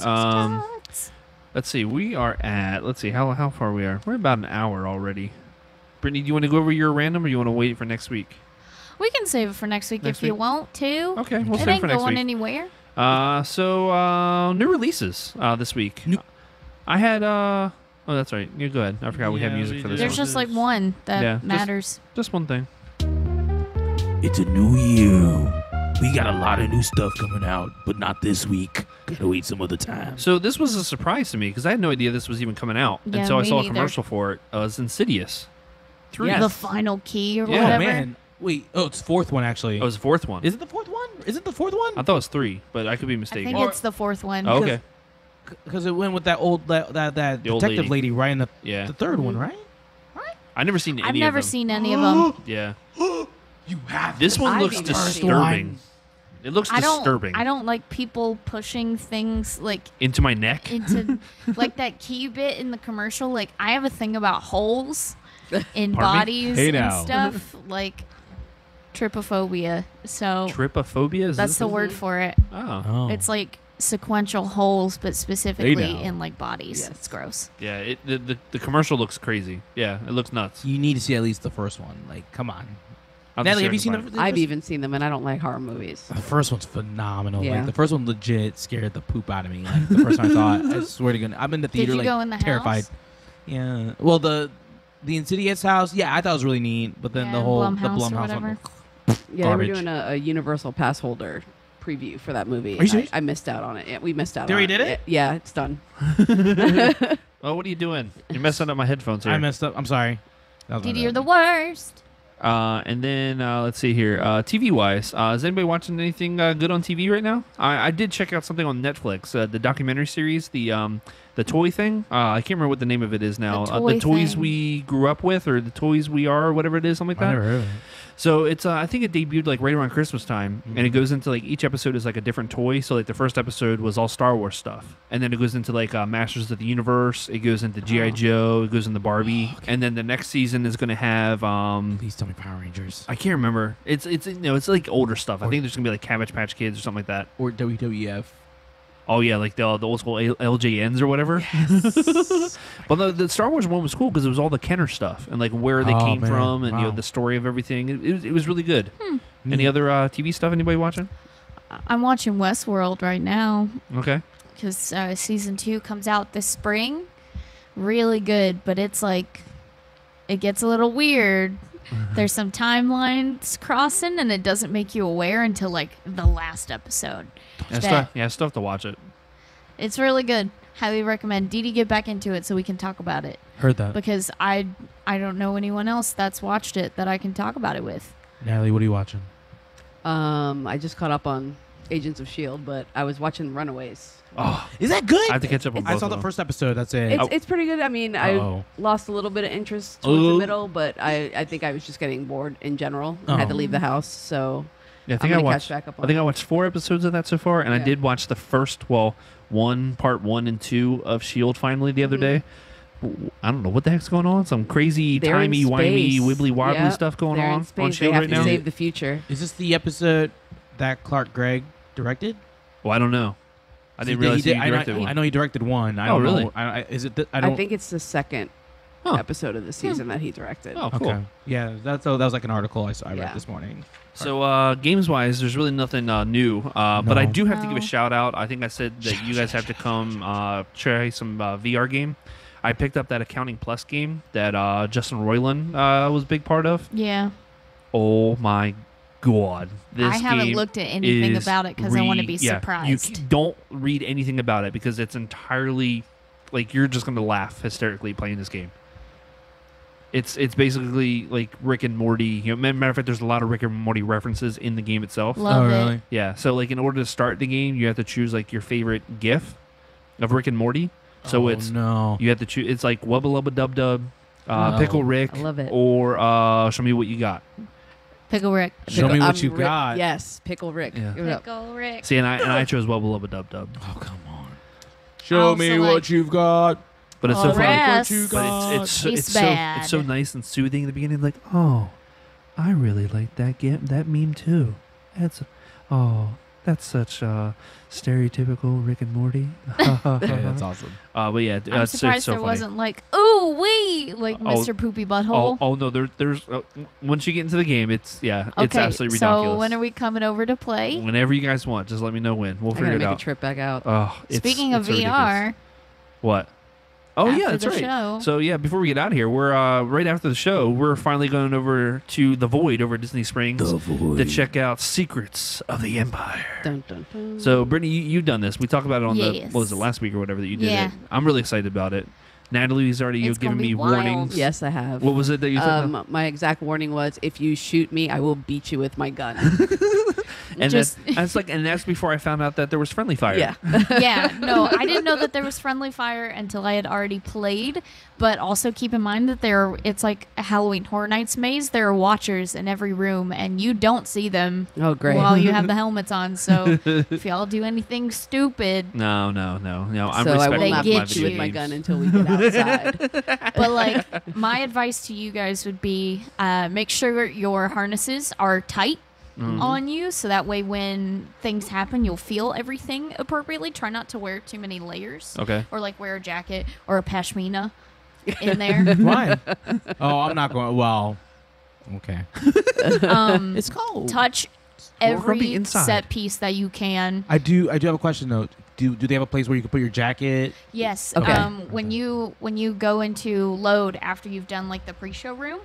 Let's see. We are at. Let's see how far we are. We're about an hour already. Brittany, do you want to go over your random, or you want to wait for next week? We can save it for next week if you want to. Okay, we'll it save it ain't for next going week. anywhere. So new releases this week. I had oh, that's right. You go ahead. I forgot we had music for this There's one. just like one that matters. Just one thing. It's a new year. We got a lot of new stuff coming out, but not this week. Gotta wait some other time. So this was a surprise to me because I had no idea this was even coming out Yeah, until I me saw a neither. commercial for it. It was Insidious 3. Yes. The final key or Yeah. whatever. Oh, man. Wait. Oh, it's fourth one, actually. It was the 4th one. Is it the fourth one? Is it the fourth one? I thought it was 3, but I could be I mistaken. think it's the 4th one. Oh, okay. Because it went with that old that The old detective lady right in the Yeah. third one, right? I've never seen any I've of never them. seen any of them. Yeah. You have. This one I've looks even seen disturbing. It looks I disturbing. don't like people pushing things like Into my neck. into like that key bit in the commercial. Like I have a thing about holes in Pardon me? bodies Hey and now. stuff like trypophobia. So Trypophobia? Is that's this the what word it is? for it. Oh. Oh. It's like sequential holes, but specifically now. in like bodies. Yes. It's gross. Yeah, the commercial looks crazy. Yeah, it looks nuts. You need to see at least the first one. Like, come on. I'll have to Natalie, see have you if seen I can the? find I've even seen them, and I don't like horror movies. The first one's phenomenal. Yeah. Like the first one legit scared the poop out of me. Like the first time I saw it, I swear to God, I'm in the theater you like go in the terrified. house? Yeah. Well, the Insidious house, yeah, I thought it was really neat, but then Yeah, the whole Blumhouse the or Blumhouse whatever. one. Yeah, Garbage. they were doing a Universal Pass holder preview for that movie. Are you and serious? I missed out on it. Yeah, we missed out They on already it. did it? Yeah, it's done. Oh, what are you doing? You're messing up my headphones here. I messed up. I'm sorry. That was my Didi, bad. you're the worst. And then let's see here. TV wise, is anybody watching anything good on TV right now? I did check out something on Netflix, the documentary series, the toy thing. I can't remember what the name of it is now. The The toy toys thing. we grew up with, or the toys we are, or whatever it is, something like I that. never heard of it. So it's I think it debuted like right around Christmas time, and it goes into like each episode is like a different toy. So like the first episode was all Star Wars stuff, and then it goes into like Masters of the Universe. It goes into GI Joe. It goes into Barbie, and then the next season is going to have Please tell me Power Rangers I can't remember. It's it's like older stuff. I think there's gonna be like Cabbage Patch Kids or something like that. or WWF. Oh yeah, like the old school LJNs or whatever. But the Star Wars one was cool because it was all the Kenner stuff and like where they Oh, came man. from and Wow. the story of everything. It was really good. Any other TV stuff? Anybody watching? I'm watching Westworld right now Okay. because season 2 comes out this spring. Really good, but it's like it gets a little weird. There's some timelines crossing, and it doesn't make you aware until like the last episode. I still have to watch it. It's really good. Highly recommend. Didi, get back into it so we can talk about it Heard that. because I don't know anyone else that's watched it that I can talk about it with. Natalie, what are you watching? I just caught up on Agents of S.H.I.E.L.D., but I was watching Runaways. Oh, Is that good? I have to catch up on both I saw of the them. first episode. That's it. It's pretty good. I mean, Uh-oh. I lost a little bit of interest towards Oh. the middle, but I think I was just getting bored in general. I had to Oh. leave the house, so Yeah, I I'm think I gonna watched. catch back up on I think it. I watched 4 episodes of that so far, and I Yeah. did watch the first, part 1 and 2 of Shield finally the other day. I don't know what the heck's going on. Some crazy They're in timey-wimey, space. wibbly-wobbly Yep, stuff going they're in on space. Shield they have right to now. save the future. Is this the episode that Clark Gregg directed? Well, I don't know. I didn't realize he directed one. I know he directed one. I Oh, don't really? know. Is it? I I, don't think it's the second Huh. episode of the season that he directed. Oh, cool. Okay. Yeah, that was like an article I read Yeah. this morning. So games-wise, there's really nothing new. But I No. do have to give a No. shout-out. I think I said that you guys have to come try some VR game. I picked up that Accounting Plus game that Justin Roiland was a big part of. Yeah. Oh, my God. This I haven't game looked at anything is about it because I want to be yeah, surprised. You don't read anything about it because it's entirely like you're just going to laugh hysterically playing this game. It's basically like Rick and Morty. You know, matter of fact, there's a lot of Rick and Morty references in the game itself. Love oh, it. really? Yeah, so like in order to start the game, you have to choose like your favorite GIF of Rick and Morty. So Oh, it's no. you have to choose. It's like Wubba Lubba Dub Dub, Oh. Pickle Rick, I love it. or Show Me What You Got. Pickle Rick. Show me what you Rick- got. Yes, Pickle Rick. Yeah. Give it up. Pickle Rick. See, and I chose Wubba Lubba Dub Dub. Oh, come on. Show Also, me like- what you've got. But it's Oh, so funny. Rest. What you But got. He's bad. it's so nice and soothing in the beginning. Like, oh, I really like that meme too. That's That's such stereotypical Rick and Morty. Yeah, that's awesome. But yeah, I'm it's surprised so there funny. wasn't like, ooh wee, like Oh, Mr. Poopy Butthole. Oh no, there's once you get into the game, it's it's Okay, absolutely so ridiculous. when are we coming over to play? Whenever you guys want, just let me know when. We'll I figure gotta it make a out. trip back out. Oh, Speaking of it's ridiculous. VR, What? Oh yeah, after that's the right. show. So yeah, before we get out of here, we're right after the show. We're finally going over to the Void over at Disney Springs to check out Secrets of the Empire. Dun, dun, dun. So Brittany, you've done this. We talked about it on the Yes. what was it last week or whatever that you did Yeah. it. I'm really excited about it. Natalie's already It's given gonna me be wild. warnings. Yes, I have. What was it that you said? My exact warning was, if you shoot me, I will beat you with my gun. And just- that's before I found out that there was friendly fire. Yeah. Yeah, no, I didn't know that there was friendly fire until I had already played. But also keep in mind that it's like a Halloween Horror Nights maze. There are watchers in every room, and you don't see them Oh, great. while you have the helmets on. So if y'all do anything stupid, No. I'm so I respectful will They not of get my beat you video with my games. gun until we get outside. but like my advice to you guys would be make sure your harnesses are tight on you, so that way when things happen, you'll feel everything appropriately. Try not to wear too many layers. Okay. Or like wear a jacket or a pashmina in there. Why? Oh, I'm not going. Well, okay. It's cold. Touch Or from the every inside. set piece that you can. I do have a question though. Do they have a place where you can put your jacket? Yes. Okay. When you go into load after you've done like the pre-show room,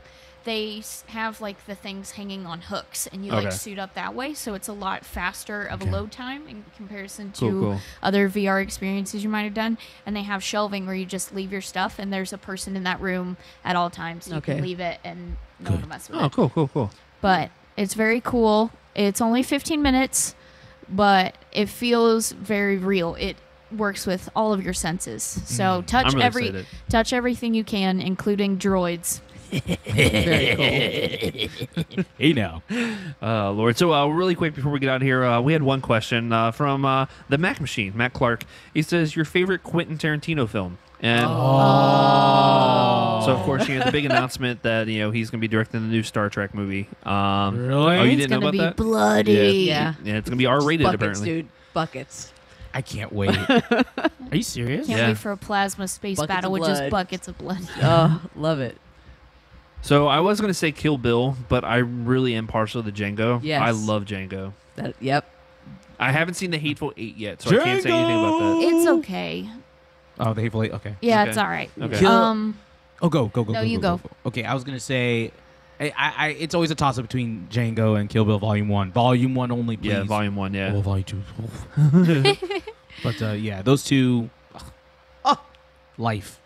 they have like the things hanging on hooks, and you Okay. like suit up that way, so it's a lot faster of Okay. a load time in comparison to Cool. other VR experiences you might have done. And they have shelving where you just leave your stuff, and there's a person in that room at all times. So you Okay. can leave it and no one will mess with Oh, it. cool. But it's very cool. It's only 15 minutes, but it feels very real. It works with all of your senses. So touch I'm really excited. touch everything you can, including droids. Very cool. Hey now. Lord. So really quick before we get out of here, we had one question from the Mac Machine, Matt Clark. He says, your favorite Quentin Tarantino film? And so, of course, the big announcement that, he's going to be directing the new Star Trek movie. Really? Oh, you It's didn't know gonna about be that? bloody. Yeah. Yeah, it's going to be R-rated, Buckets, apparently. dude. Buckets. I can't wait. Are you serious? Can't Yeah. wait for a plasma space Buckets battle of with just blood. buckets of blood. Oh, love it. So I was going to say Kill Bill, but I really am partial to Django. Yes. I love Django. Yep. I haven't seen The Hateful Eight yet, so I can't say anything about that. It's okay. Oh, the Hateful Eight. Okay. Yeah, Okay. it's all right. Okay. Kill- Um, Oh, go. No, you go. Okay, I was gonna say, I it's always a toss up between Django and Kill Bill Volume 1. Volume 1 only, please. Yeah, Volume 1, yeah. Oh, Volume 2. But yeah, those two. Life.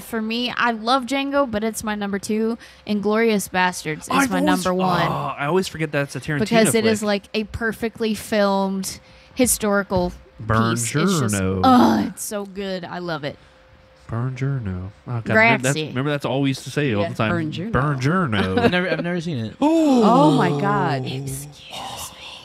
for me, I love Django, but it's my number 2. Inglorious Bastards is my number 1 I always forget that's a Tarantino because it is flick. like a perfectly filmed historical piece. It's just, Buongiorno. it's so good. I love it. Buongiorno. Oh, God, Grazie. remember that's all we used to say all Yeah, the time. buongiorno. Buongiorno. I've never seen it. Oh, my God.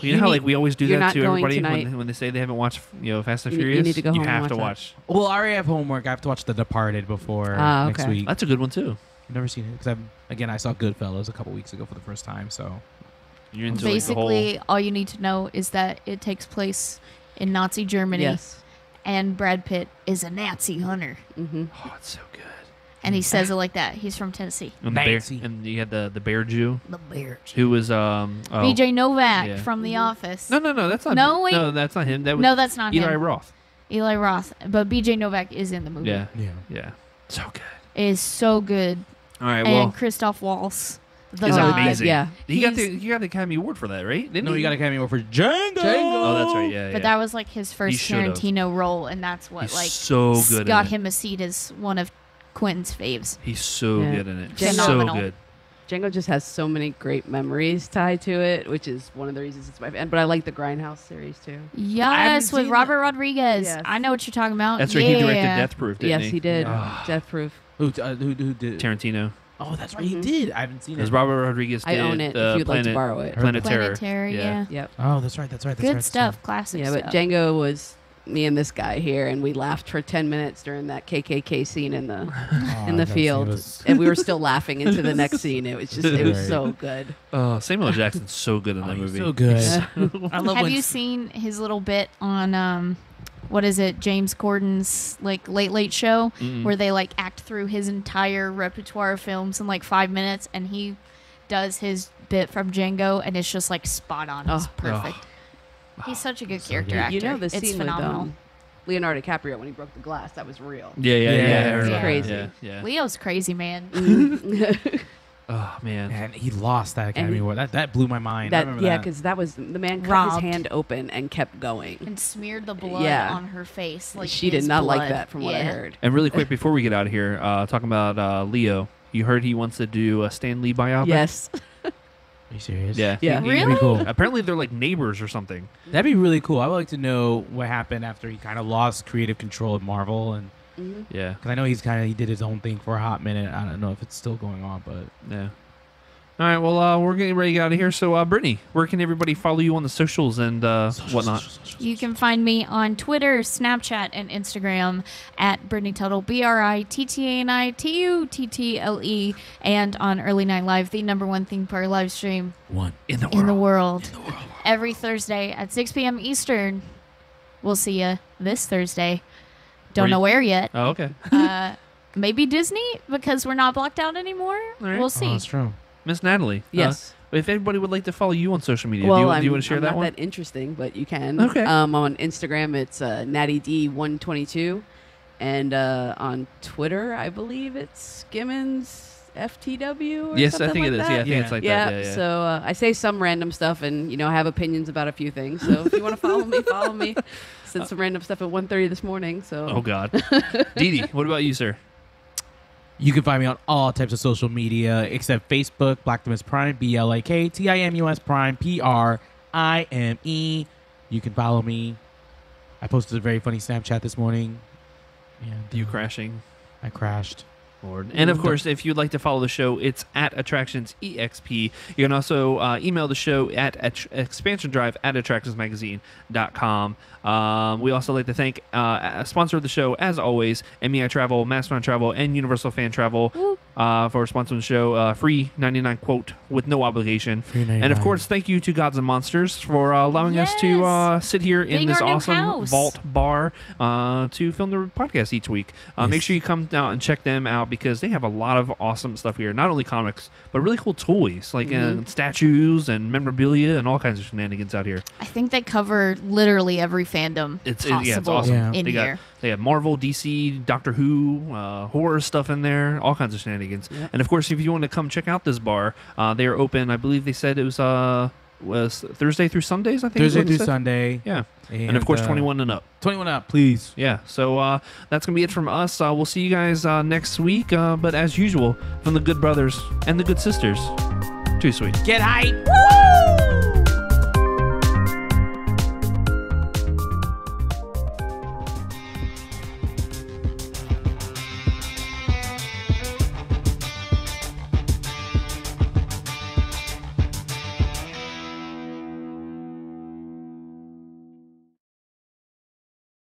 You know how like we always do You're that not to going everybody tonight. when they say they haven't watched Fast and You Furious. need to go home and have watch to that. watch. Well, I already have homework. I have to watch The Departed before next okay. week. That's a good one too. I've never seen it because I saw Goodfellas a couple weeks ago for the first time. So You're into like, the Basically, whole. all you need to know is that it takes place in Nazi Germany, Yes. and Brad Pitt is a Nazi hunter, Mm-hmm. Oh, it's so good. and he says it like that. He's from Tennessee. And the bear, Nancy. and you had the bear Jew The bear. who was BJ Novak yeah. from The Office. No, that's not. No, wait. No, that's not him. That was No, that's not Eli him. Roth. Eli Roth. But BJ Novak is in the movie. Yeah, yeah. so good. It is so good. All right, And well, Christoph Waltz. The is God. amazing. Yeah. He got He's- the Academy Award for that, right? Didn't No, he? you got Academy Award for Django. Oh, that's right. Yeah, But that was like his first should've. Tarantino role, and that's what He's like so good. got in it. him a seat as one of Quentin's faves. He's so Yeah. good in it. Phenomenal. So good. Django just has so many great memories tied to it, which is one of the reasons it's my favorite. But I like the Grindhouse series too. Yes, with seen Robert Rodriguez. Yes. I know what you're talking about. That's yeah. right. He directed Death Proof, didn't Yes, he did. Ah. Death Proof. Who did? Tarantino. Oh, that's right. He did. I haven't seen Because it. Robert Rodriguez did I own it if you'd like to borrow it. Planet Terror. Planetary, yeah. Yep. Oh, that's right. That's right. Good stuff. Classic Yeah, stuff. but Django was me and this guy here, and we laughed for 10 minutes during that KKK scene in the in the that field, scene was- and we were still laughing into the next scene. It was just, it was so good. Samuel L. Jackson's so good in that movie. So good. I love Have when you seen his little bit on what is it, James Corden's like Late Late Show, where they like act through his entire repertoire of films in like 5 minutes, and he does his bit from Django, and it's just like spot on. It's perfect. He's such a good character good. actor. You know the it's scene phenomenal. with Leonardo DiCaprio when he broke the glass? That was real. Yeah. Yeah, it's crazy. Yeah. Leo's crazy, man. Oh man. and he lost that Academy And- Award. That blew my mind. I That remember yeah, that. because that was the man cut Robbed. his hand open and kept going. And smeared the blood Yeah. on her face. Like She did his not like blood. that, from what I Yeah. heard. And really quick before we get out of here, talking about Leo. You heard he wants to do a Stan Lee biopic. Yes. Are you serious? Yeah. Yeah. He- Really? Pretty cool. Apparently they're like neighbors or something. That'd be really cool. I would like to know what happened after he kind of lost creative control of Marvel, and Yeah. because I know he did his own thing for a hot minute. I don't know if it's still going on, but Yeah. All right. Well, we're getting ready to get out of here. So, Brittany, where can everybody follow you on the socials and whatnot? You can find me on Twitter, Snapchat, and Instagram at Brittany Tuttle, BRITTANITUTTLE, and on Early Night Live, the #1 theme park live stream one. In the in the world. Every Thursday at 6 p.m. Eastern. We'll see you this Thursday. Don't Where know you- where yet. Oh, okay. Maybe Disney, because we're not blocked out anymore. right. We'll Oh, see. that's true. Miss Natalie. Yes. If anybody would like to follow you on social media, Well, do you want to share I'm that not one? that interesting, but you can. Okay. On Instagram, it's NattyD122, and on Twitter, I believe it's Skimmins FTW. Or Yes, I something think it like is. that. Yeah, I think it's like Yeah, that. Yeah. so I say some random stuff, and I have opinions about a few things. So if you want to follow me, follow me. Said some random stuff at 1:30 this morning. So Oh God. Didi, what about you, sir? You can find me on all types of social media except Facebook, Blacktimus Prime, BLAKTIMUS Prime, PRIME. You can follow me. I posted a very funny Snapchat this morning. And You crashing. I crashed. Lord. And of course, if you'd like to follow the show, it's at AttractionsEXP. You can also email the show at expansiondrive@attractionsmagazine.com. We also like to thank a sponsor of the show, as always, MEI Travel, Mastodon Travel, and Universal Fan Travel for sponsoring the show. Free 99 quote with no obligation. Free And of 99. course, thank you to Gods and Monsters for allowing us to Yes. sit here in Being this our new awesome house. vault bar to film the podcast each week. Make Yes. sure you come down and check them out because they have a lot of awesome stuff here. Not only comics, but really cool toys like statues and memorabilia and all kinds of shenanigans out here. I think they cover literally every fandom It's possible awesome. Yeah. in They got here. they have Marvel, DC, Doctor Who, horror stuff in there, all kinds of shenanigans. Yep. And of course, if you want to come check out this bar, they are open. I believe they said it was Thursday through Sundays. I think is Thursday what they through said. Sunday. Yeah, and of course, 21 and up. 21 up, please. Yeah, so that's going to be it from us. We'll see you guys next week. But as usual, from the good brothers and the good sisters, too sweet. Get hype.